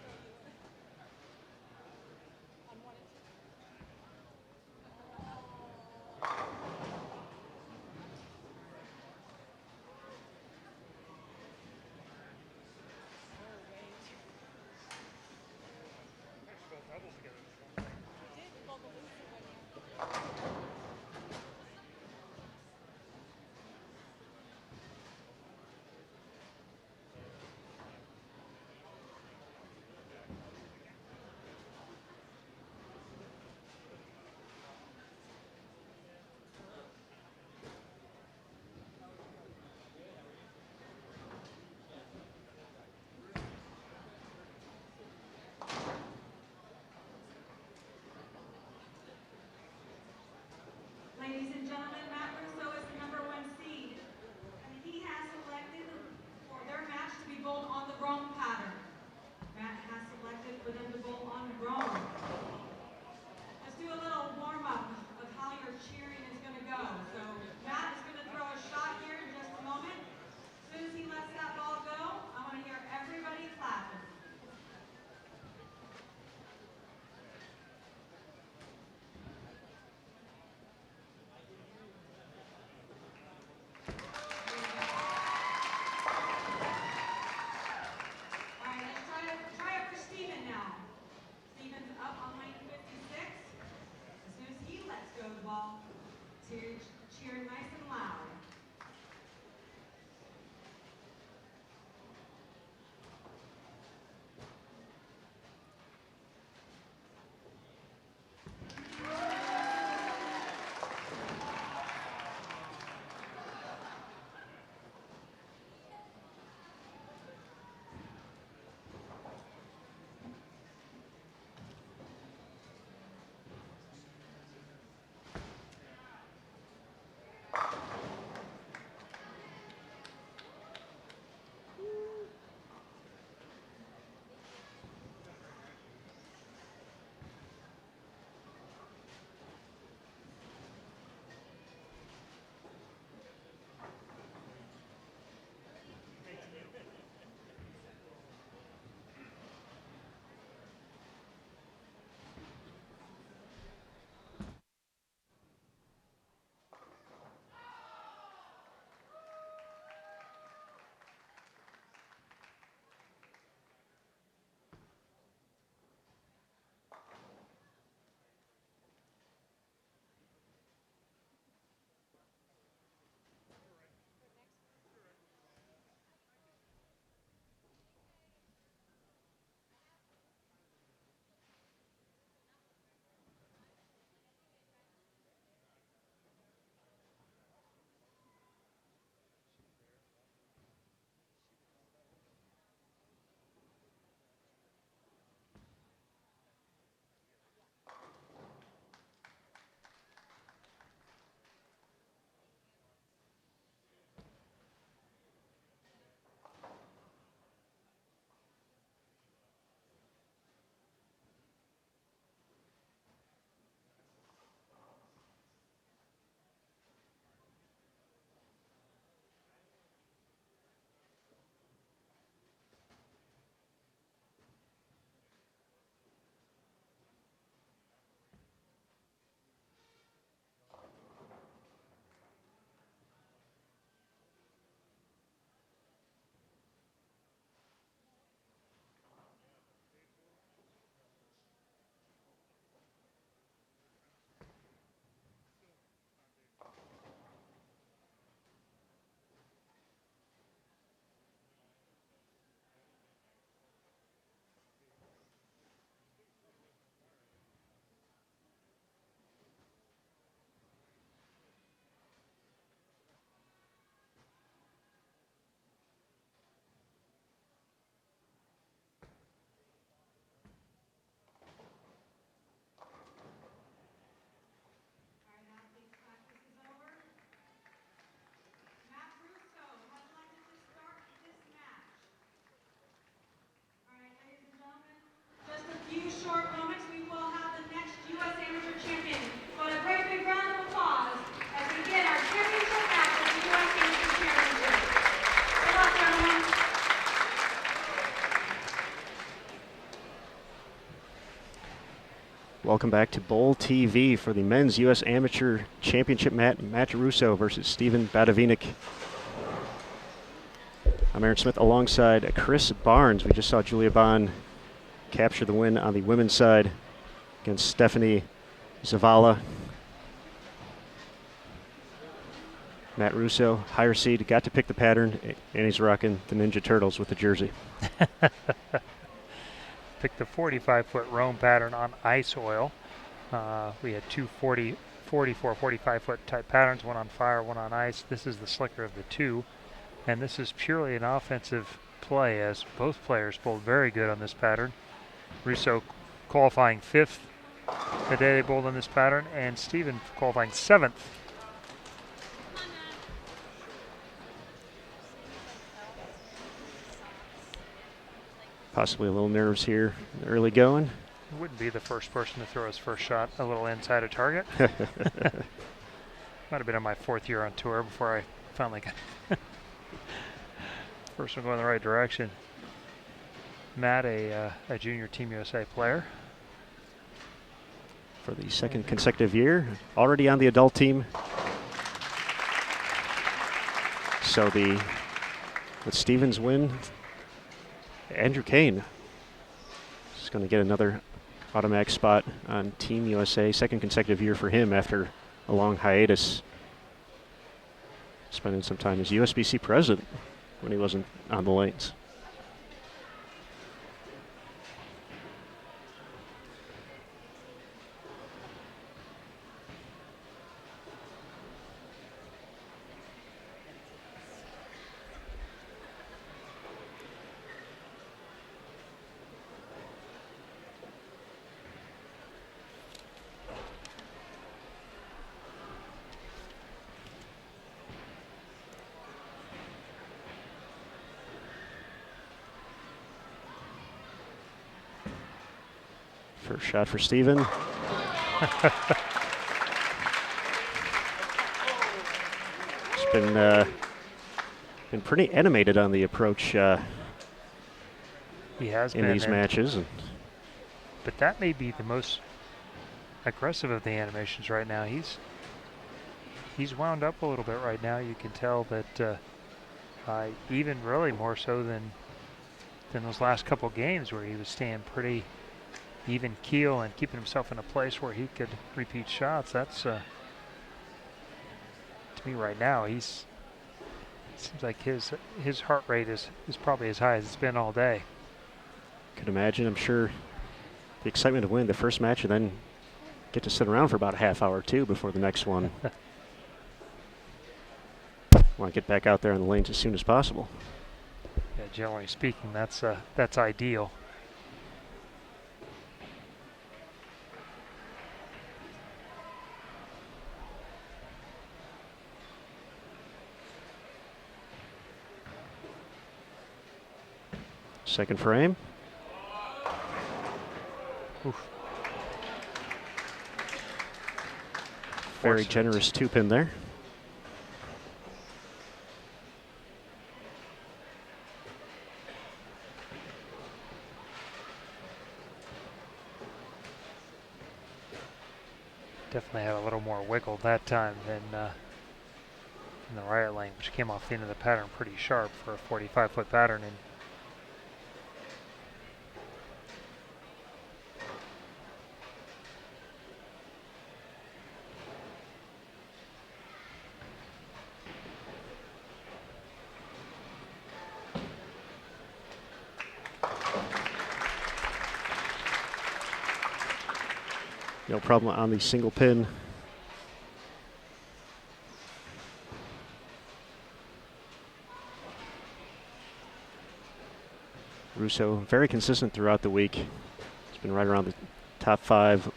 Welcome back to Bowl TV for the Men's U.S. Amateur Championship Matt Russo versus Stephen Badavinik. I'm Aaron Smith alongside Chris Barnes. We just saw Julia Bond capture the win on the women's side against Stephanie Zavala. Matt Russo, higher seed, got to pick the pattern, and he's rocking the Ninja Turtles with the jersey. Picked the 45-foot Rome pattern on ice oil. We had two 44, 45-foot type patterns, one on fire, one on ice. This is the slicker of the two, and this is purely an offensive play as both players bowled very good on this pattern. Russo qualifying 5th the day they bowled on this pattern, and Stephen qualifying 7th. Possibly a little nerves here early going. He wouldn't be the first person to throw his first shot a little inside a target. Might have been in my 4th year on tour before I finally got first one going the right direction. Matt, a junior Team USA player. For the 2nd consecutive year, already on the adult team. So with Stevens' win, Andrew Kane is going to get another automatic spot on Team USA, 2nd consecutive year for him after a long hiatus, spending some time as USBC president when he wasn't on the lanes. First shot for Stephen. It's been pretty animated on the approach. He has in these matches. But that may be the most aggressive of the animations right now. He's wound up a little bit right now. You can tell that even really more so than those last couple games where he was staying pretty even keel and keeping himself in a place where he could repeat shots. That's to me right now, it seems like his heart rate is probably as high as it's been all day. Could imagine. I'm sure the excitement to win the first match and then get to sit around for about a half hour too before the next one. Want to get back out there on the lanes as soon as possible. Yeah, generally speaking, that's ideal. Second frame. Oof. Very generous 2-pin there. Definitely had a little more wiggle that time than in the right lane, which came off the end of the pattern pretty sharp for a 45-foot pattern. And no problem on the single pin. Russo very consistent throughout the week. He's been right around the top 5,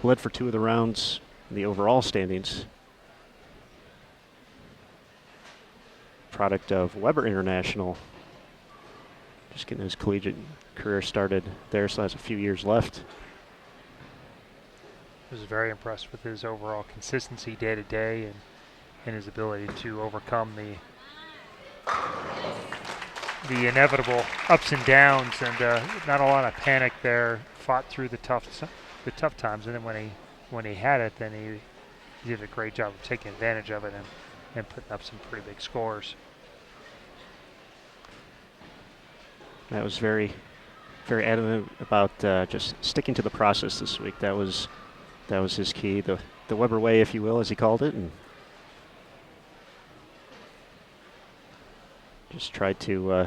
led for 2 of the rounds in the overall standings. Product of Weber International. Just getting his collegiate career started there, so has a few years left. I was very impressed with his overall consistency day to day and his ability to overcome the inevitable ups and downs, and not a lot of panic there. Fought through the the tough times, and then when he had it, then he did a great job of taking advantage of it and putting up some pretty big scores. That was very, very adamant about just sticking to the process this week. That was his key, the Weber way, if you will, as he called it, and just tried to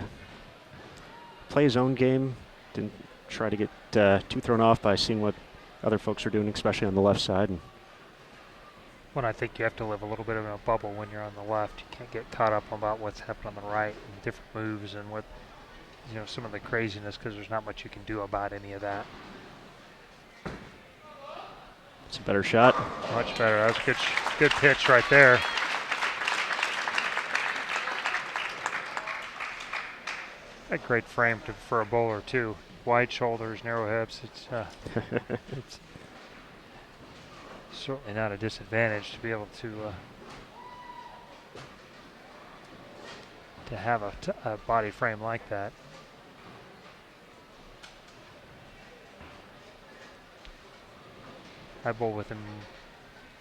play his own game. Didn't try to get too thrown off by seeing what other folks are doing, especially on the left side. And Well, I think you have to live a little bit in a bubble when you're on the left. You can't get caught up about what's happening on the right and different moves and what, some of the craziness, because there's not much you can do about any of that. it's a better shot. Much better. That was a good pitch right there. A great frame for a bowler too. Wide shoulders, narrow hips. It's certainly not a disadvantage to be able to have a body frame like that. I bowled with him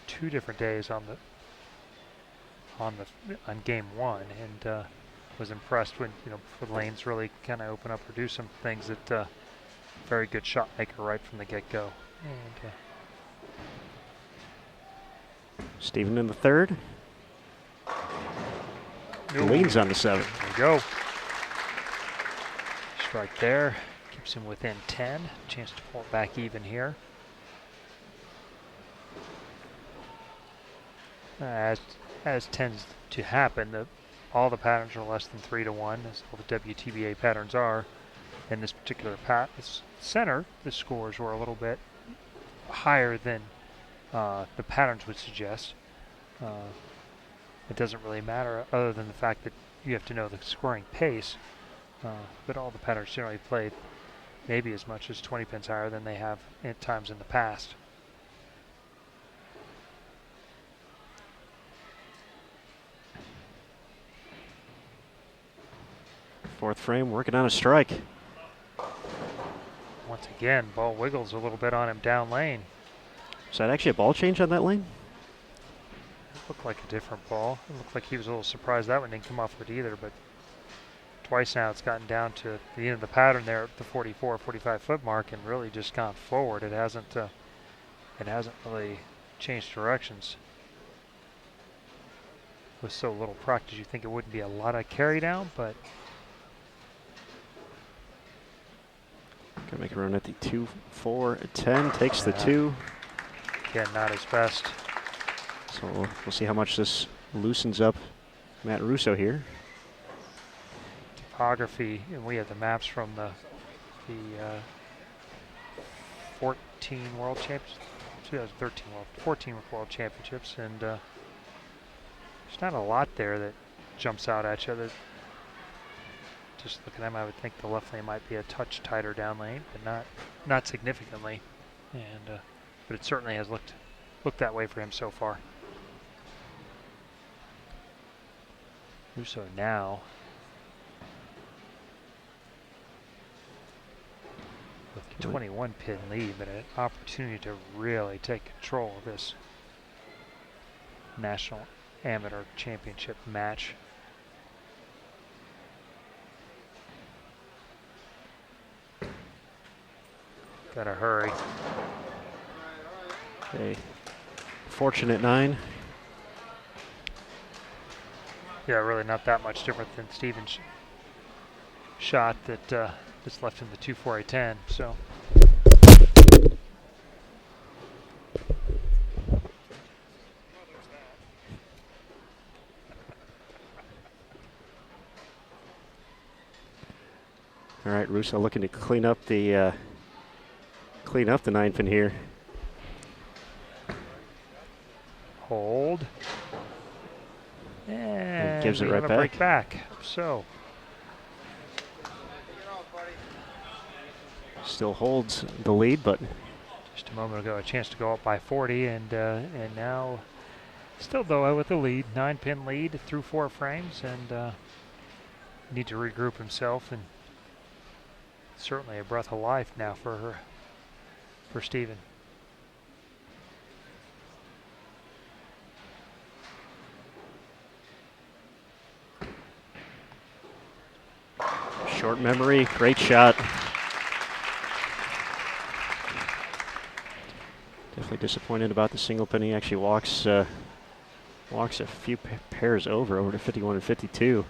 2 different days on game 1, and was impressed when for lanes really kind of open up or do some things that very good shot maker right from the get-go. And Stephen in the third. Leans on the 7th. There you go. Strike there. Keeps him within 10. Chance to pull it back even here. As tends to happen, all the patterns are less than 3-1, as all the WTBA patterns are. In this particular center, the scores were a little bit higher than the patterns would suggest. It doesn't really matter other than the fact that you have to know the scoring pace, but all the patterns generally played maybe as much as 20 pins higher than they have at times in the past. Fourth frame, working on a strike. Once again, ball wiggles a little bit on him down lane. Is that actually a ball change on that lane? It looked like a different ball. It looked like he was a little surprised that one didn't come off it either, but twice now it's gotten down to the end of the pattern there at the 44, 45 foot mark and really just gone forward. It hasn't really changed directions. With so little practice, you think it wouldn't be a lot of carry down, but Gonna make a run at the 2, 4, 10. Takes the 2. again, not his best. So we'll see how much this loosens up Matt Russo here. Topography, and we have the maps from the 14 World Championships, 2013 14 World Championships, and there's not a lot there that jumps out at you. Just looking at them, I would think the left lane might be a touch tighter down lane, but not significantly. And but it certainly has looked that way for him so far. Russo now with a 21 pin lead, but an opportunity to really take control of this National Amateur Championship match. Gotta hurry. A fortunate 9. Yeah, really not that much different than Stephen's shot that's left in the 2-4-10. So. All right, Russo looking to clean up the 9 pin here. Hold. And gives it we're right gonna back. break back. So. Still holds the lead, but Just a moment ago, a chance to go up by 40, and now still though with the lead, 9-pin lead through 4 frames, and need to regroup himself, and certainly a breath of life now for Stephen. Short memory, great shot. Definitely disappointed about the single pin. He actually walks a few pairs over to 51 and 52.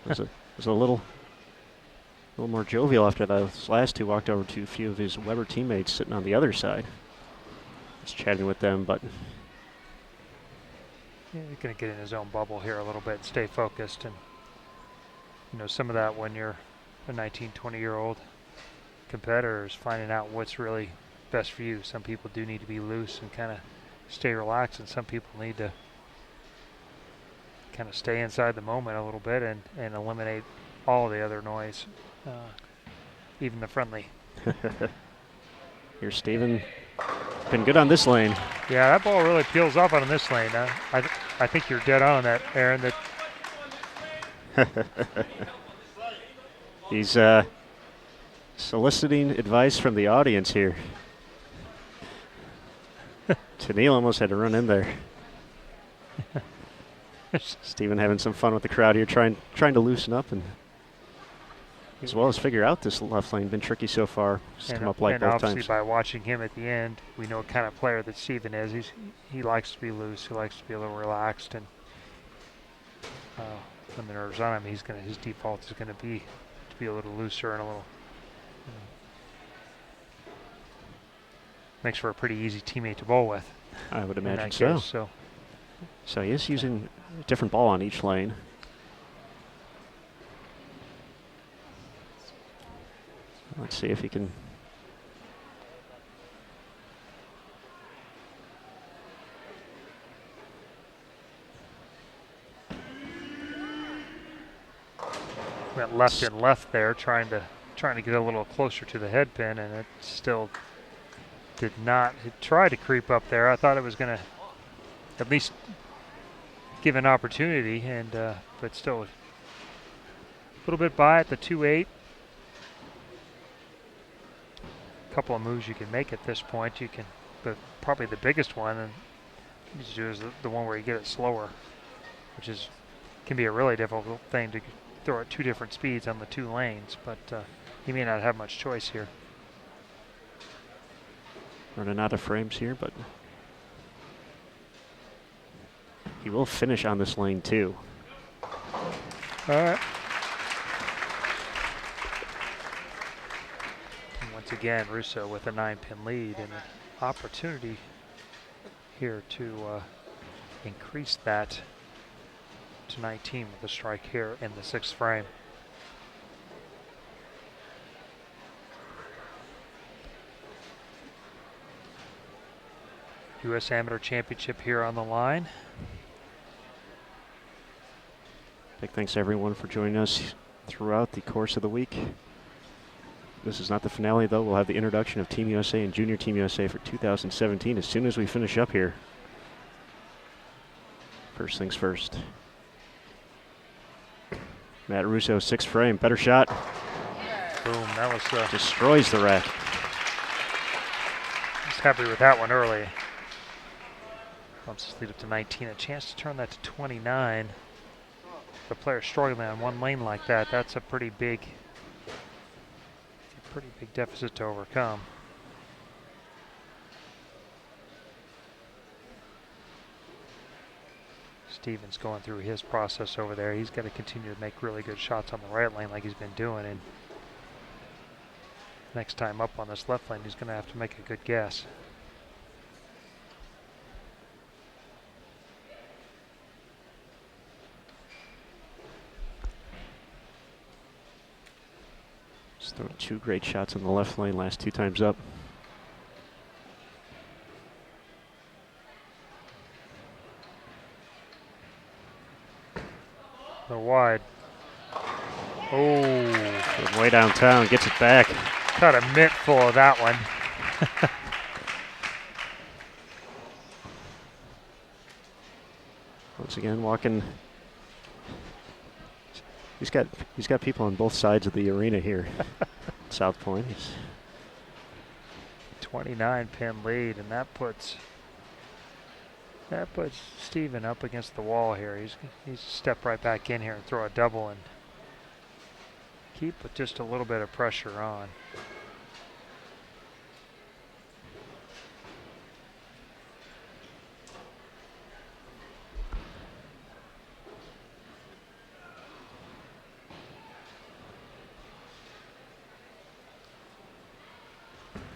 Was a little more jovial after those last two. Walked over to a few of his Weber teammates sitting on the other side. Just chatting with them, but yeah, he's going to get in his own bubble here a little bit and stay focused. And you know, some of that when you're a 19, 20-year-old competitor is finding out what's really best for you. Some people do need to be loose and kind of stay relaxed, and some people need to kind of stay inside the moment a little bit and eliminate all the other noise, even the friendly. Here's Steven. Been good on this lane. Yeah, that ball really peels off on this lane. I think you're dead on that, Aaron. That He's soliciting advice from the audience here. Tennille almost had to run in there. Steven having some fun with the crowd here, trying to loosen up and as well as figure out this left lane. Been tricky so far. Just come up light both obviously times. by watching him at the end, we know what kind of player that Steven is. He likes to be loose. He likes to be a little relaxed, and when the nerves on him, his default is going to be a little looser and a little. Makes for a pretty easy teammate to bowl with. I would imagine case, so. So he is using a different ball on each lane. Let's see if he can. Went left and left there, trying to get a little closer to the head pin, and it still did not. It tried to creep up there. I thought it was going to at least give an opportunity, and but still a little bit by at the 2-8. Couple of moves you can make at this point. You can, but probably the biggest one and you do is the one where you get it slower, which can be a really difficult thing to throw at two different speeds on the two lanes. But he may not have much choice here. Running out of frames here, but he will finish on this lane too. All right. Once again, Russo with a 9-pin lead and an opportunity here to increase that to 19 with a strike here in the 6th frame. U.S. Amateur Championship here on the line. Big thanks to everyone for joining us throughout the course of the week. This is not the finale, though. We'll have the introduction of Team USA and Junior Team USA for 2017 as soon as we finish up here. First things first. Matt Russo, 6th frame, better shot. Boom, that was destroys the rack. I was happy with that one early. Bumps his lead up to 19. A chance to turn that to 29. If a player struggling on one lane like that, that's a pretty big deficit to overcome. Steven's going through his process over there. He's got to continue to make really good shots on the right lane like he's been doing, and next time up on this left lane he's going to have to make a good guess. Just throwing two great shots on the left lane last two times up. A little wide. Oh. From way downtown, gets it back. Got a mitt full of that one. Once again, walking. He's got people on both sides of the arena here. South Point. 29-pin lead, and that puts Steven up against the wall here. He's step right back in here and throw a double and keep with just a little bit of pressure on.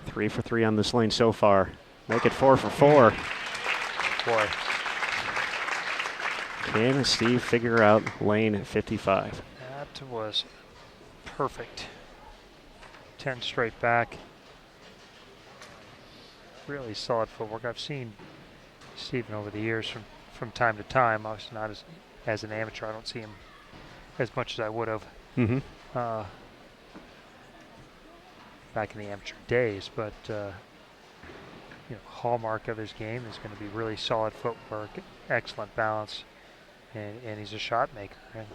Three for three on this lane so far. Make it 4 for 4. Boy. Can Steve figure out lane 55? That was perfect. 10 straight back. Really solid footwork. I've seen Steven over the years from time to time. Obviously not as an amateur. I don't see him as much as I would have back in the amateur days, but hallmark of his game is going to be really solid footwork, excellent balance, and he's a shot maker. And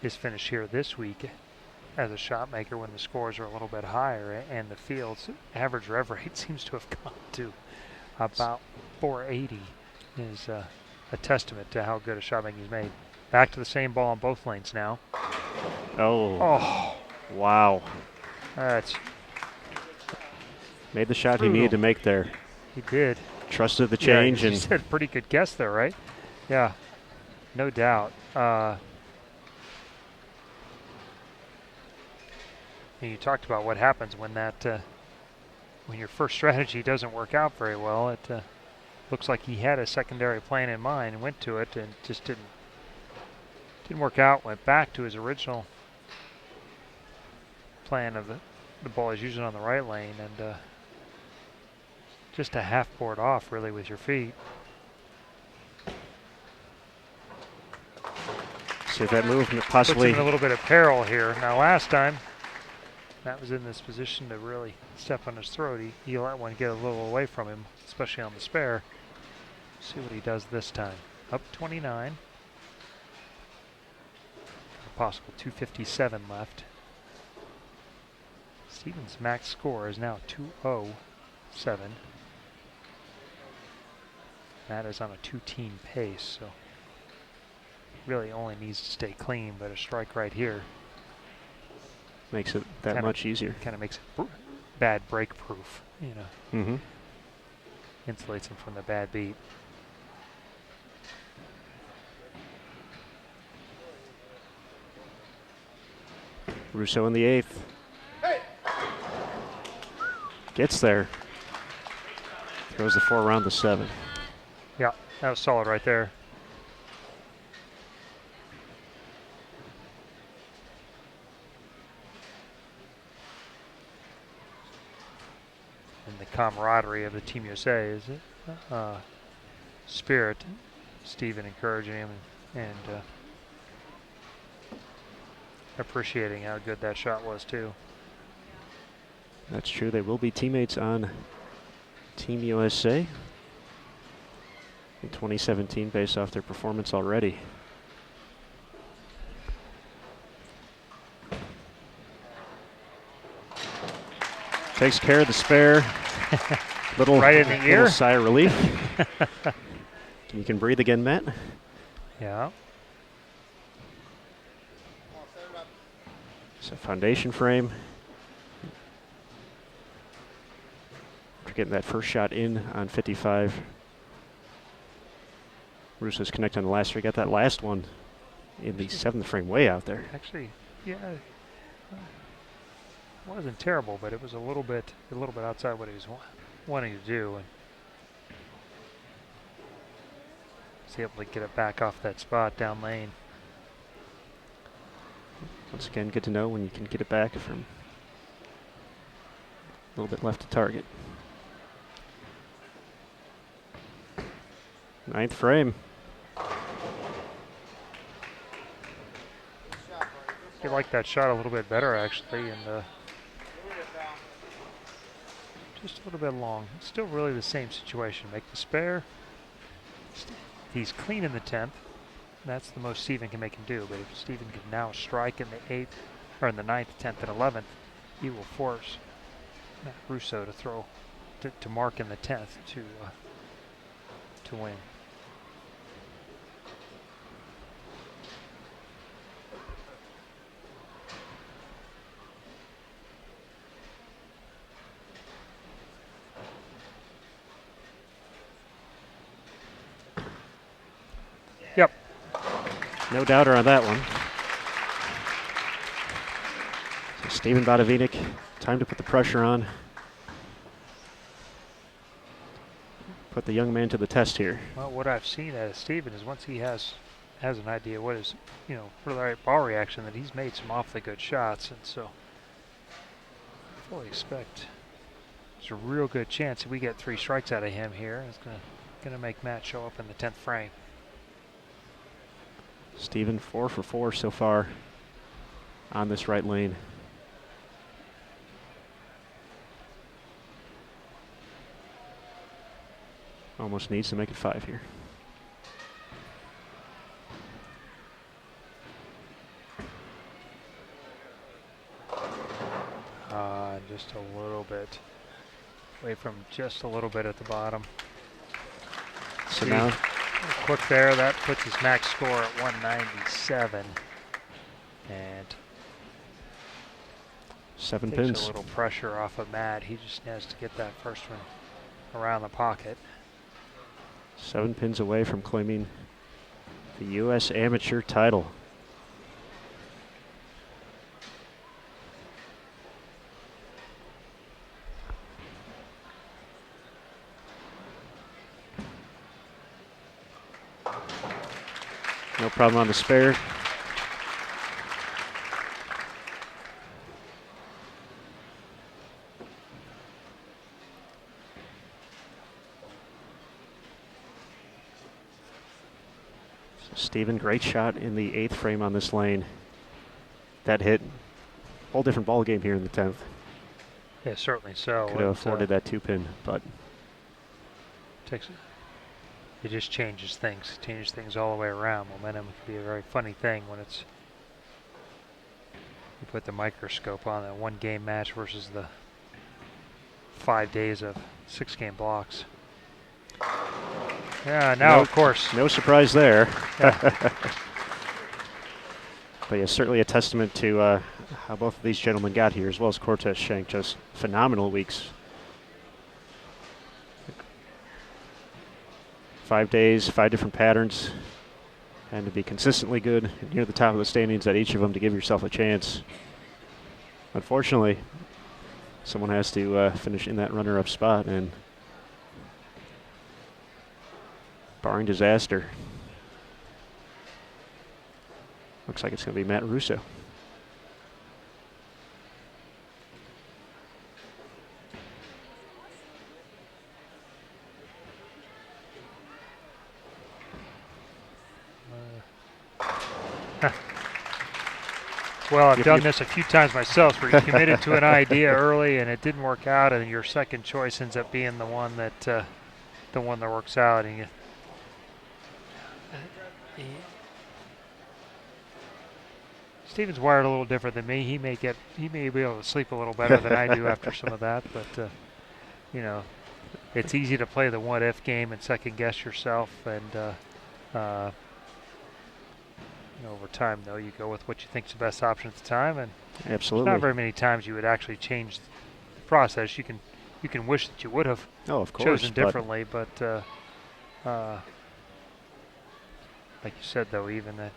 his finish here this week as a shot maker when the scores are a little bit higher and the field's average rev rate seems to have gone to about 480 is a testament to how good a shot making he's made. Back to the same ball on both lanes now. Oh. Wow. That's made the shot he needed to make there. He did. Trusted the change. Yeah, and you said pretty good guess there, right? Yeah, no doubt. And you talked about what happens when when your first strategy doesn't work out very well. It looks like he had a secondary plan in mind and went to it and just didn't work out. Went back to his original plan of the ball he's using on the right lane, and just a half board off really with your feet. See if that move possibly puts him in a little bit of peril here. Now last time Matt was in this position to really step on his throat. He let one get a little away from him, especially on the spare. See what he does this time. Up 29. A possible 257 left. Steven's max score is now 207. Matt is on a 2-team pace, so really only needs to stay clean, but a strike right here makes it that much easier. Kind of makes it bad break proof, Mm-hmm. Insulates him from the bad beat. Russo in the 8th. Gets there. Throws the 4 around the 7. Yeah, that was solid right there. And the camaraderie of the Team USA is spirit. Steven encouraging him and appreciating how good that shot was too. That's true. They will be teammates on Team USA in 2017 based off their performance already. Takes care of the spare. Little right in the ear. Little sigh of relief. You can breathe again, Matt. Yeah. It's a foundation frame. After getting that first shot in on 55. Russo's connecting on the last three. Got that last one in the 7th frame way out there. Actually, yeah. Wasn't terrible, but it was a little bit outside what he was wanting to do, and was able to get it back off that spot down lane. Once again, good to know when you can get it back from a little bit left to target. 9th frame. He liked that shot a little bit better actually, and just a little bit long. Still really the same situation. Make the spare. He's clean in the 10th. That's the most Steven can make him do. But if Steven can now strike in the 8th, or in the 9th, 10th, and 11th, he will force Matt Russo to throw, to mark in the 10th to win. Yep. No doubter on that one. So Steven Bodavinik, time to put the pressure on. Put the young man to the test here. Well, what I've seen out of Steven is once he has an idea what is, for the right ball reaction, that he's made some awfully good shots, and so I fully expect there's a real good chance if we get 3 strikes out of him here, it's gonna make Matt show up in the 10th frame. Steven 4 for 4 so far on this right lane. Almost needs to make it 5 here. Just a little bit away from just a little bit at the bottom. So now, quick there, that puts his max score at 197, and 7 takes pins. a little pressure off of Matt. He just has to get that first one around the pocket. 7 pins away from claiming the U.S. Amateur title. No problem on the spare. Steven, great shot in the 8th frame on this lane. That hit, whole different ball game here in the 10th. Yeah, certainly so. Could have afforded that 2-pin, but it just changes things. Changes things all the way around. Momentum can be a very funny thing when it's you put the microscope on a 1-game match versus the 5 days of 6-game blocks. Yeah, now of course. No surprise there. Yeah. But yeah, certainly a testament to how both of these gentlemen got here, as well as Cortez Schenk. Just phenomenal weeks. 5 days, 5 different patterns, and to be consistently good near the top of the standings at each of them to give yourself a chance. Unfortunately, someone has to finish in that runner-up spot, and barring disaster, looks like it's going to be Matt Russo. Well, I've done this a few times myself where you committed to an idea early and it didn't work out, and your second choice ends up being the one that works out. And Steven's wired a little different than me. He may be able to sleep a little better than I do after some of that, but it's easy to play the what-if game and second guess yourself, and over time, though, you go with what you think is the best option at the time, and Absolutely. there's not very many times you would actually change the process. You can wish that you would have chosen differently, but like you said, though, even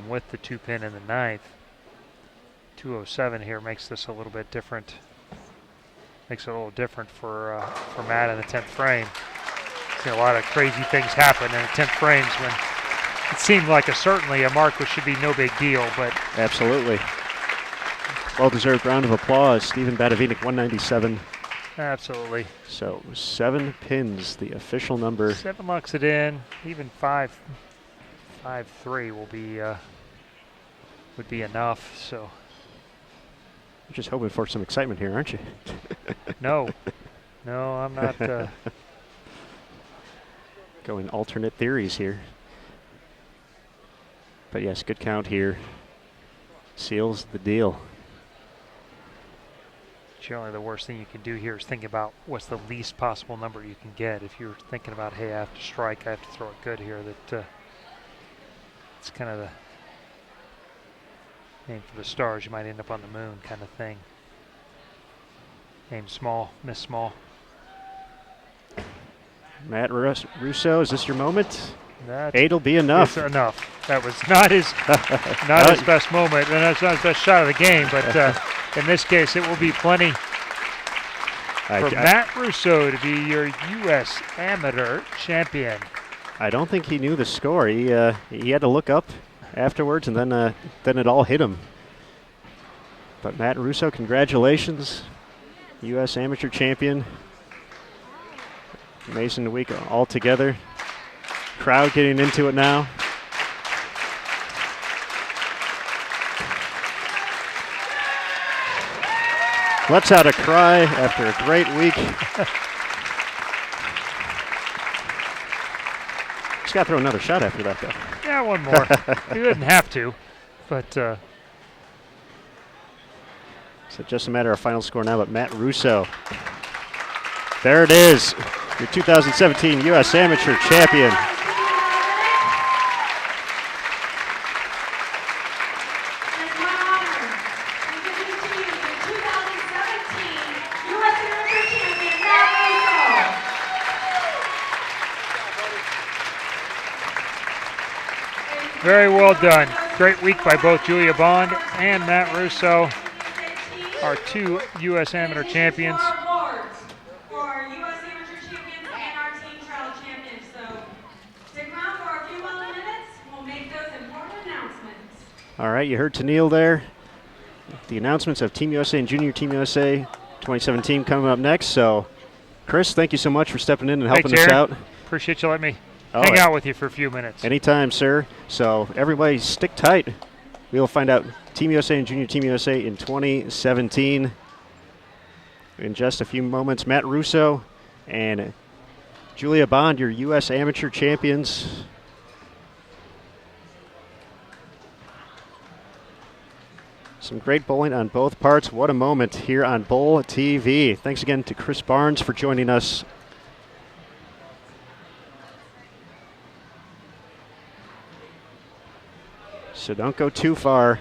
with the 2-pin in the 9th, 207 here makes this a little bit different. Makes it a little different for Matt in the 10th frame. See a lot of crazy things happen in the 10th frames when it seemed like certainly a mark which should be no big deal, but absolutely. Well-deserved round of applause. Steven Bodavinik, 197. Absolutely. So 7 pins, the official number. 7 locks it in. Even 5-3 would be enough. So You're just hoping for some excitement here, aren't you? no, I'm not. Going alternate theories here. But yes, good count here. Seals the deal. Generally, the worst thing you can do here is think about what's the least possible number you can get. If you're thinking about, hey, I have to strike, I have to throw it good here, that it's kind of the aim for the stars. You might end up on the moon kind of thing. Aim small, miss small. Matt Russo, is this your moment? That 8 will be enough. is enough. That was not his his best moment, and that's not his best shot of the game. But in this case, it will be plenty for Matt Russo to be your U.S. Amateur Champion. I don't think he knew the score. He had to look up afterwards, and then it all hit him. But Matt Russo, congratulations, U.S. Amateur Champion. Amazing week all together. Crowd getting into it now. Let's out a cry after a great week. He's got to throw another shot after that, though. Yeah, one more. He didn't have to, but. So just a matter of final score now, but Matt Russo. There it is, your 2017 U.S. Amateur Champion. Very well done. Great week by both Julia Bond and Matt Russo, our 2 U.S. Amateur champions. All right, you heard Tennille there. The announcements of Team USA and Junior Team USA 2017 coming up next. So, Chris, thank you so much for stepping in and helping us out. Appreciate you letting me hang out with you for a few minutes. Anytime, sir. So, everybody stick tight. We'll find out Team USA and Junior Team USA in 2017 in just a few moments. Matt Russo and Julia Bond, your U.S. Amateur champions. Some great bowling on both parts. What a moment here on Bowl TV. Thanks again to Chris Barnes for joining us. So don't go too far.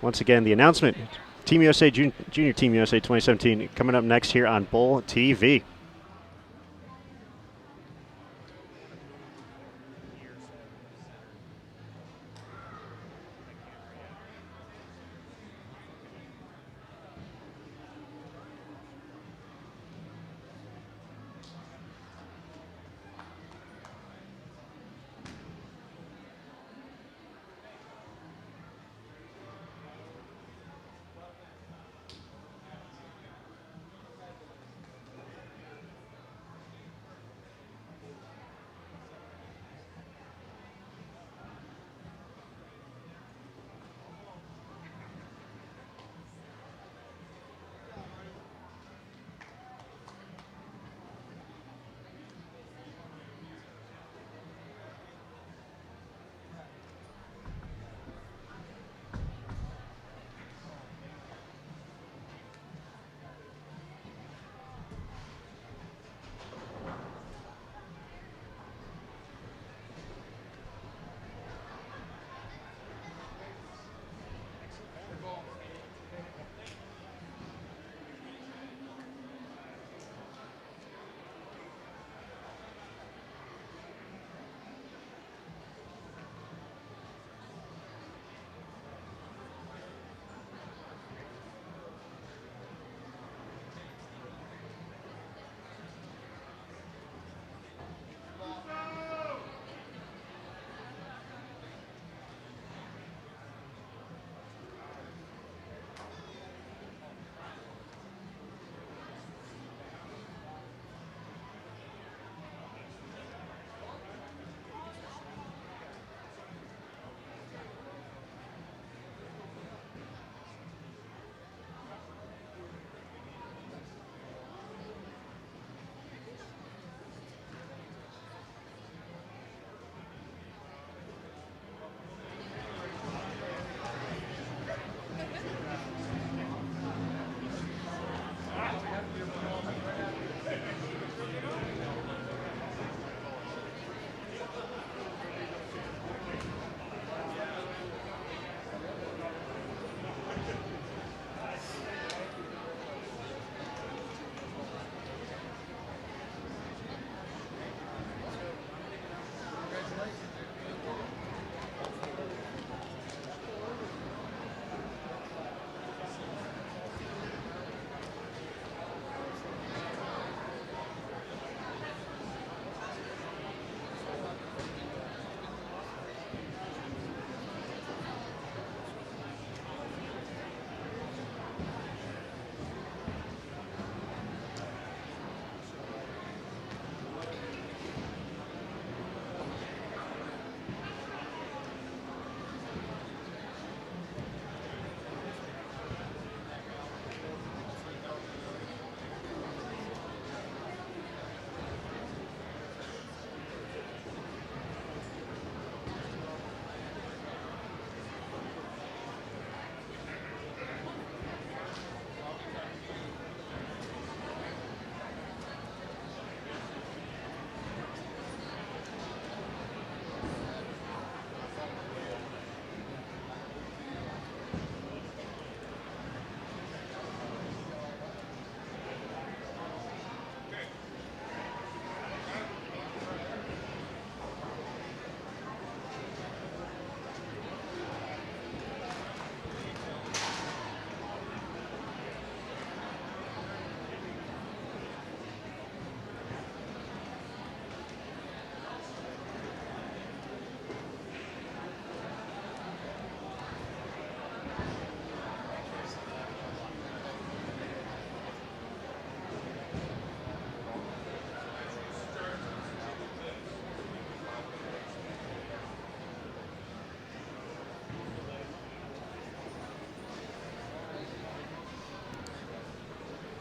Once again, the announcement, Team USA, Junior Team USA 2017, coming up next here on Bowl TV.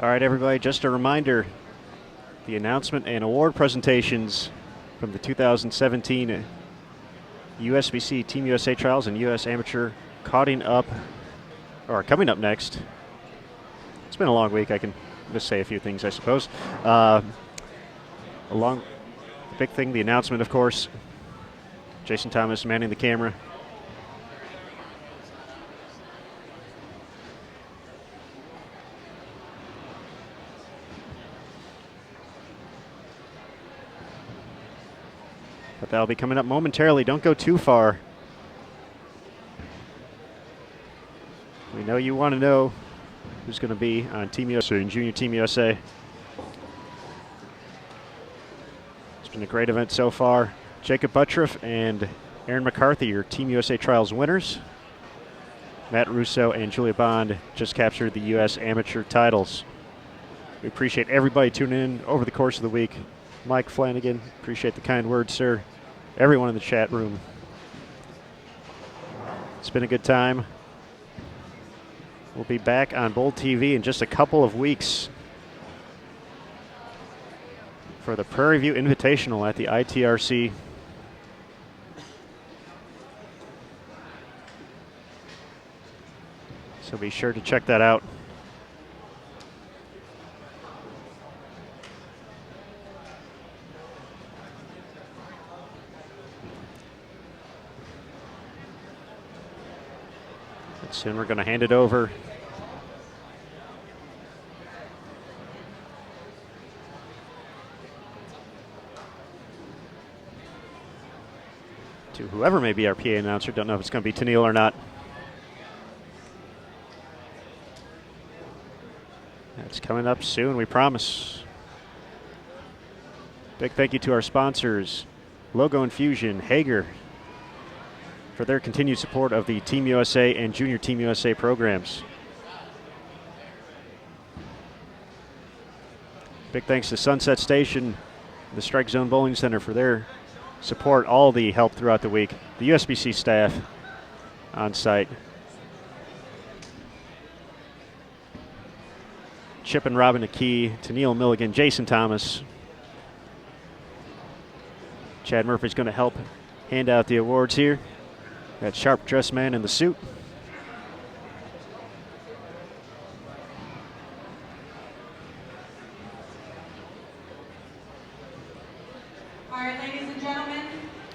All right, everybody, just a reminder, the announcement and award presentations from the 2017 USBC Team USA Trials and US Amateur coming up next. It's been a long week. I can just say a few things, I suppose. Along the big thing, the announcement, of course. Jason Thomas manning the camera. But that'll be coming up momentarily. Don't go too far. We know you want to know who's going to be on Team USA and Junior Team USA. It's been a great event so far. Jacob Buttriff and Aaron McCarthy, your Team USA Trials winners. Matt Russo and Julia Bond just captured the U.S. Amateur titles. We appreciate everybody tuning in over the course of the week. Mike Flanagan, appreciate the kind words, sir. Everyone in the chat room. It's been a good time. We'll be back on Bold TV in just a couple of weeks for the Prairie View Invitational at the ITRC. So be sure to check that out. And soon we're going to hand it over to whoever may be our PA announcer. Don't know if it's going to be Tennille or not. That's coming up soon, we promise. Big thank you to our sponsors, Logo Infusion, Hager, for their continued support of the Team USA and Junior Team USA programs. Big thanks to Sunset Station, the Strike Zone Bowling Center for their support, all the help throughout the week, the USBC staff on site. Chip and Robin McKee, Tennille Milligan, Jason Thomas. Chad Murphy's going to help hand out the awards here. That sharp dressed man in the suit. All right, ladies and gentlemen.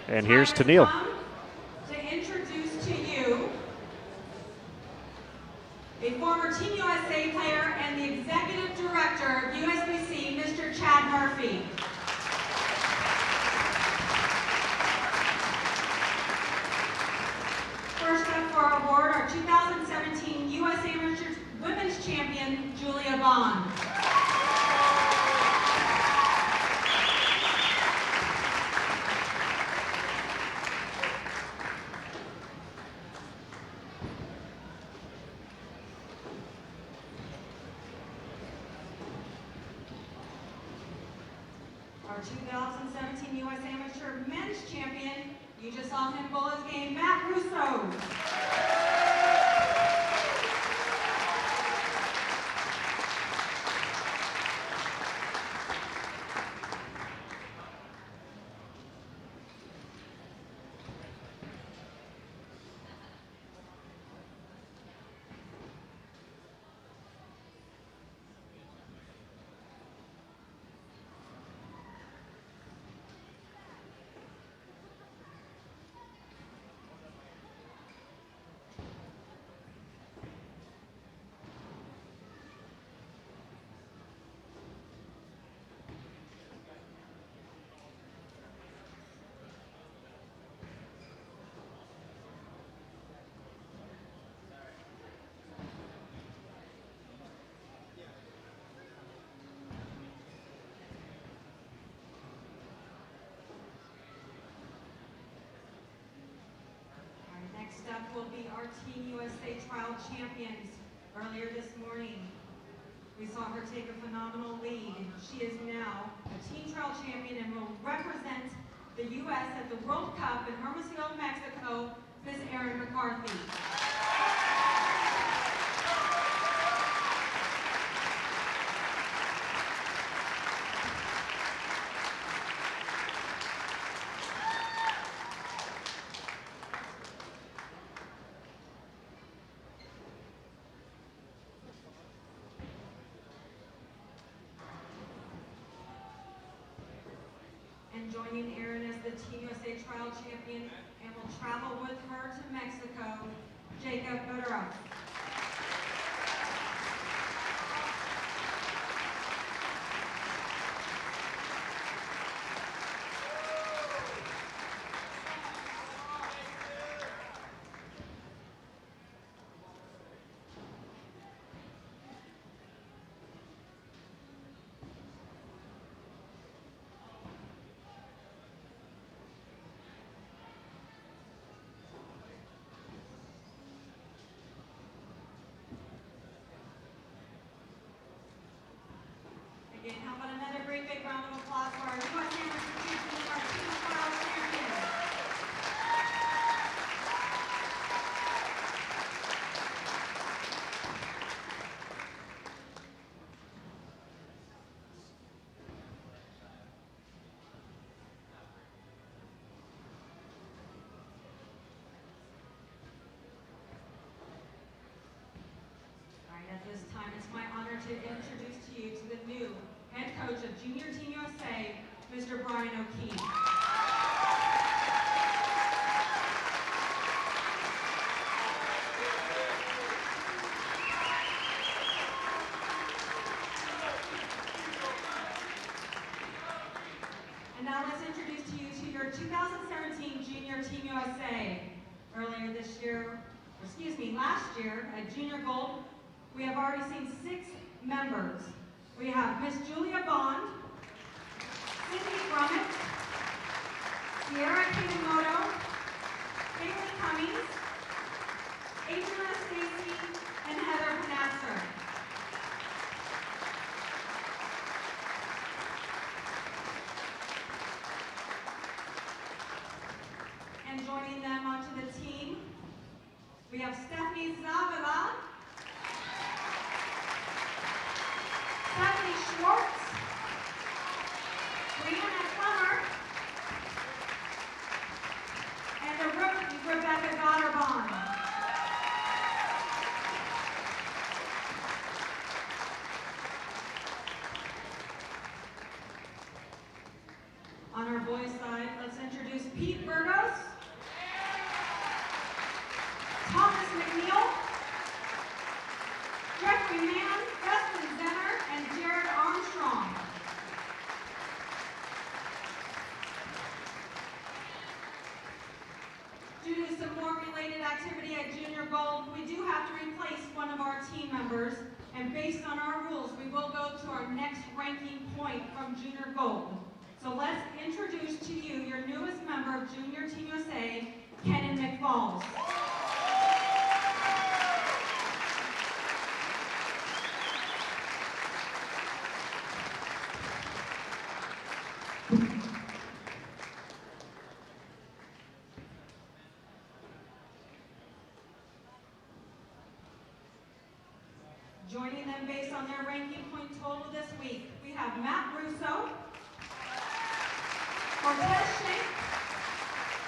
And here's Tennille. To introduce to you a former Team USA player and the executive director of USBC, Mr. Chad Murphy. First up for our award, our 2017 USA Amateur Women's Champion, Julia Bond. Our 2017 US Amateur Men's Champion, you just saw him bowl his game, Matt Russo. Next up will be our Team USA Trial Champions. Earlier this morning, we saw her take a phenomenal lead. She is now a Team Trial Champion and will represent the U.S. at the World Cup in Hermosillo, Mexico, Ms. Erin McCarthy. joining Erin as the Team USA Trial Champion and will travel with her to Mexico, Jacob Buttera. Again, how about another great big round of applause for our U.S. Henderson team, our team trial champions. All right, at this time, it's my honor to introduce to you to the new head coach of Junior Team USA, Mr. Brian O'Keefe. And now let's introduce to you to your 2017 Junior Team USA. Earlier this year, or excuse me, last year at Junior Gold, we have already seen 6 members. We have Miss Julia Bond, Cindy Grummett, Sierra Kitamoto, Caitlin Cummings, Adriana Stacy, and Heather Panatzer. And joining them onto the team, we have Stephanie Zavala, Stephanie Schwartz, Brianna Plummer, and the rookie Rebecca Gotterbond. On our boys' side, let's introduce Pete Burgos, Thomas McNeil, Jeffrey Mann, Dustin Zenner, and Jared Armstrong. Due to some more related activity at Junior Gold, we do have to replace one of our team members, and based on our rules, we will go to our next ranking point from Junior Gold. So let's introduce to you your newest member of Junior Team USA, Kenan McFalls. Joining them based on their ranking point total this week, we have Matt Russo, Cortez Shank,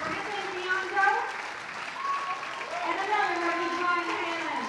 Brandon Biondo, and another rookie, Brian Halen.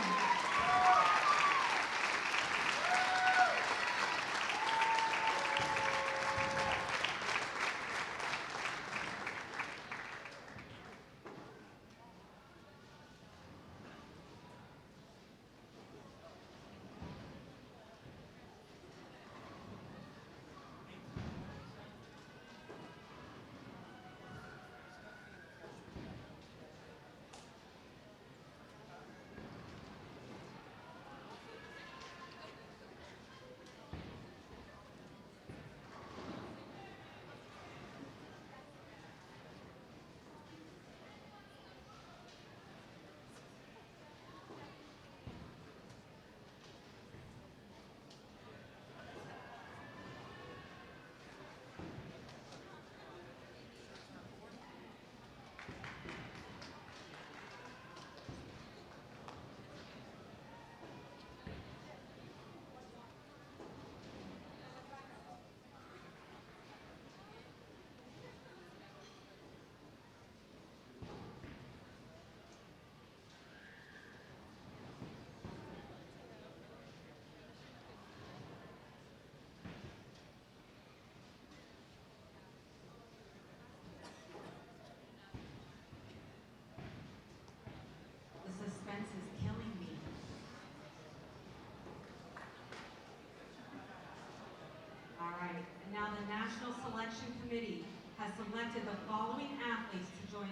National Selection Committee has selected the following athletes to join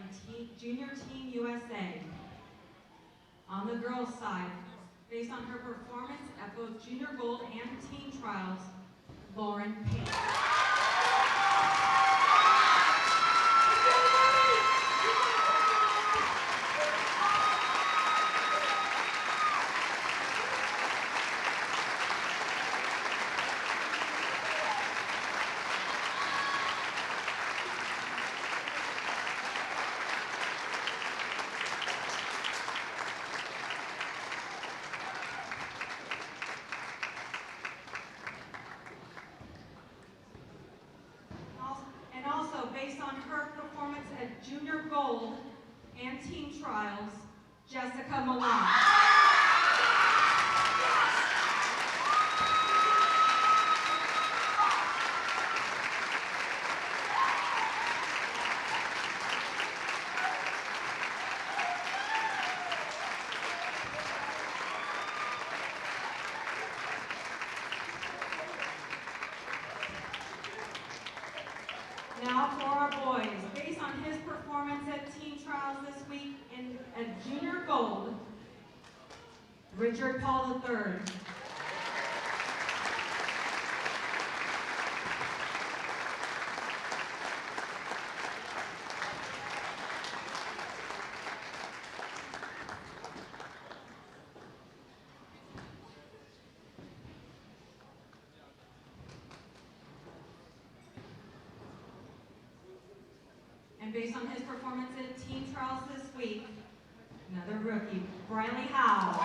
Junior Team USA. On the girls' side, based on her performance at both Junior Gold and team trials, Lauren Payne. And also, based on her performance at Junior Gold and team trials, Jessica Milan. Now for our boys. Based on his performance at team trials this week at Junior Gold, Richard Paul III. And based on his performance at team trials this week, another rookie, Briley Howe.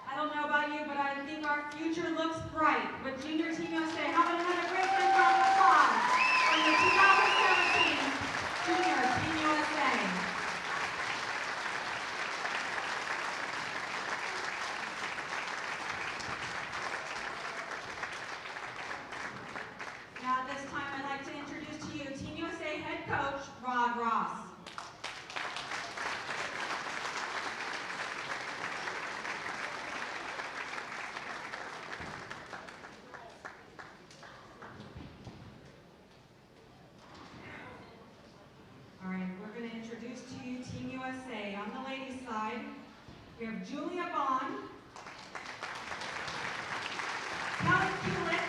I don't know about you, but I think our future looks bright with Junior Team USA. How about another great big round of applause from the 2017 Junior Team USA. Now at this time, I'd like to introduce to you Team USA head coach, Rod Ross. All right, we're going to introduce to you Team USA. On the ladies' side, we have Julia Bond, Kelly Kulick,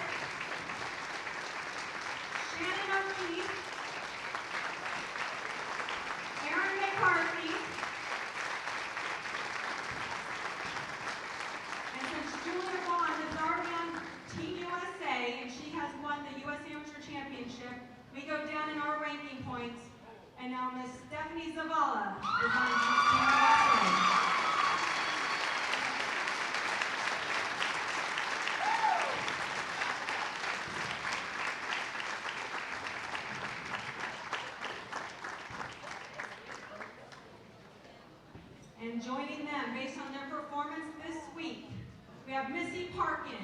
Shannon O'Keefe, Erin McCarthy, and since Julia Bond is already on Team USA and she has won the U.S. Amateur Championship, we go down in our ranking points. And now Miss Stephanie Zavala is on Team USA. And joining them, based on their performance this week, we have Missy Parkin.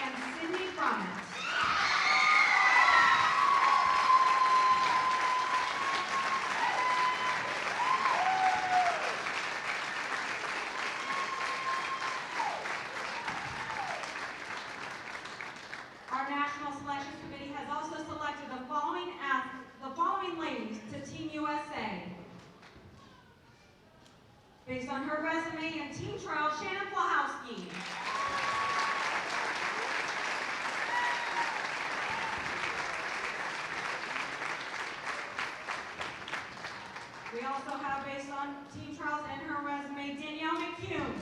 And Sydney Brummett. Our National Selection Committee has also selected the following ladies to Team USA. Based on her resume and team trial, Shannon Plahowski. We also have, based on team trials and her resume, Danielle McCune.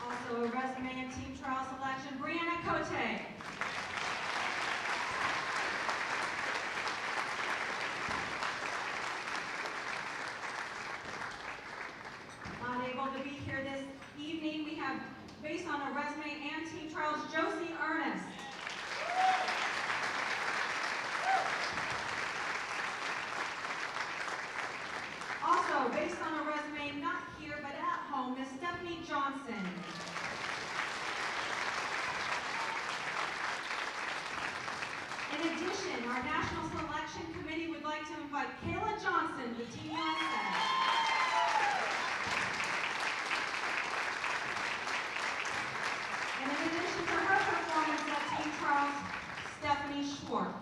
Also a resume and team trial selection, Brianna Cote. Not able to be here this evening, we have Selection Committee would like to invite Kayla Johnson to Team USA. And in addition to her performance at Team Trials, Stephanie Schwartz.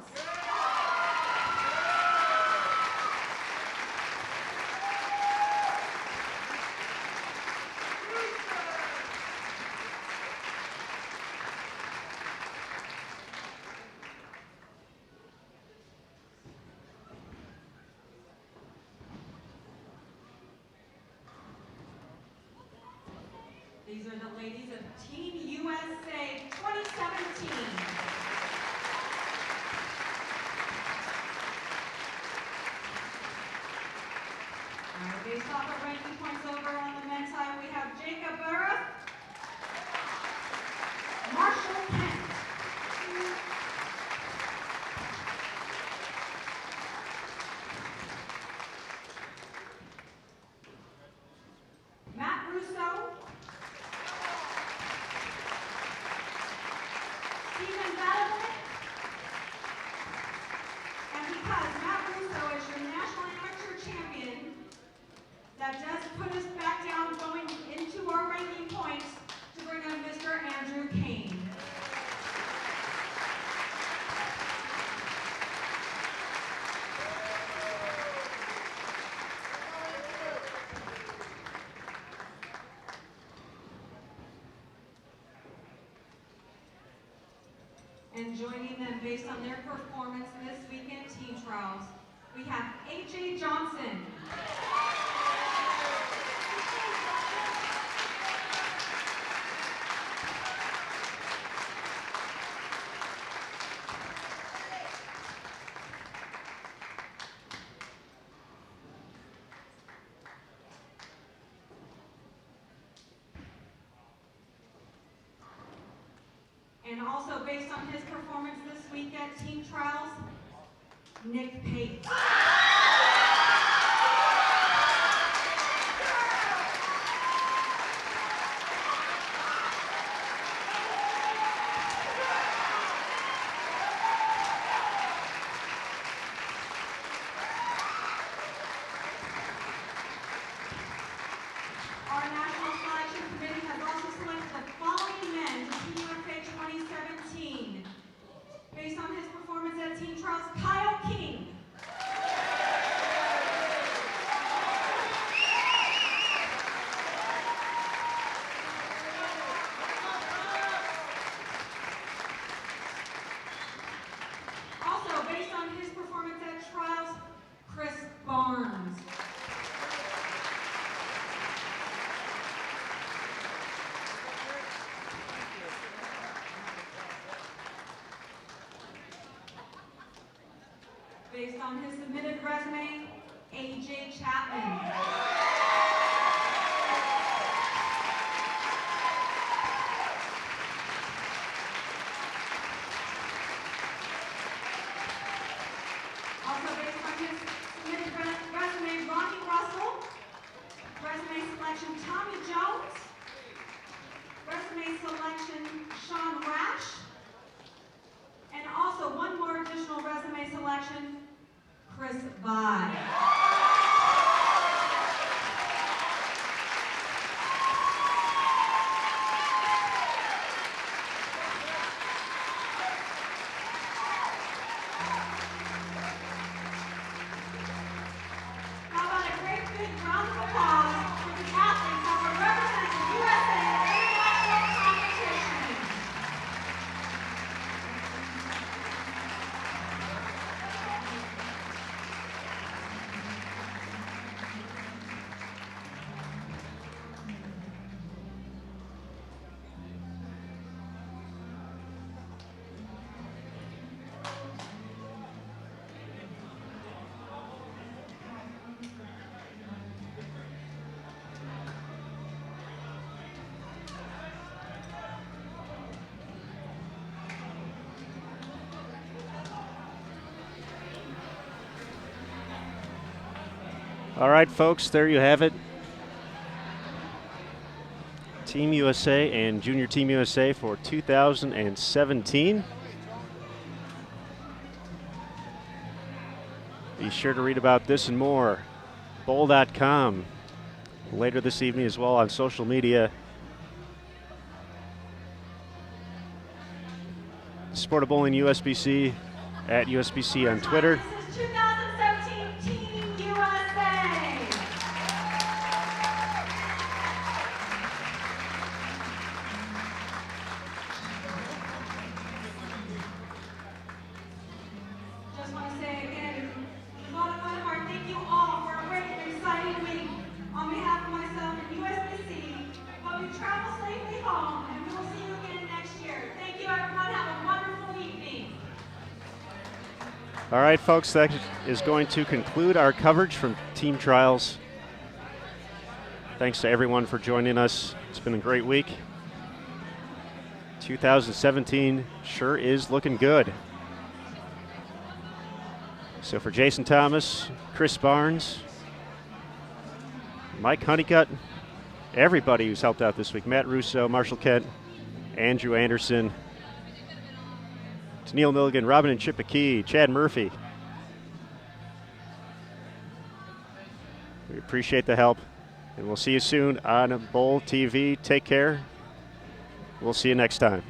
These are the ladies of Team USA 2017. All right, based off of ranking points over on the men's side, we have Jacob Burrup, Marshall Kent, Matt Russo, Stephen Battleman, and because Matt Russo is your national amateur champion, that does put us back down going into our ranking points to bring on Mr. Andrew Kane. And joining them based on their performance this weekend team trials, we have AJ Johnson. And also based on his performance this week at team trials, Nick Pate. Our National Selection Committee has also selected the following men to Team USA 2017. Based on his performance at Team Trials, Kyle King. Also, based on his performance at Trials, Chris Barnes. Based on his submitted resume, AJ Chapman. Also based on his submitted resume, Ronnie Russell. Resume selection, Tommy Jones. Resume selection, Sean Rash. And also one more additional resume selection, Chris Vai. How about a great big round of applause for the athletes that will represent the USA in international competition. All right, folks, there you have it. Team USA and Junior Team USA for 2017. Be sure to read about this and more. Bowl.com. Later this evening as well on social media. Sport of Bowling USBC at USBC on Twitter. This is 2017 Team USA. Just want to say again, from the bottom of my heart, thank you all for a great and exciting week. On behalf of myself and USBC, hope you travel safely home, and we will see you again next year. Thank you, everyone. Have a wonderful evening. All right, folks, that is going to conclude our coverage from team trials. Thanks to everyone for joining us. It's been a great week. 2017 sure is looking good. So for Jason Thomas, Chris Barnes, Mike Honeycutt, everybody who's helped out this week, Matt Russo, Marshall Kent, Andrew Anderson, to Neil Milligan, Robin and Chip McKee, Chad Murphy. We appreciate the help, and we'll see you soon on Bowl TV. Take care. We'll see you next time.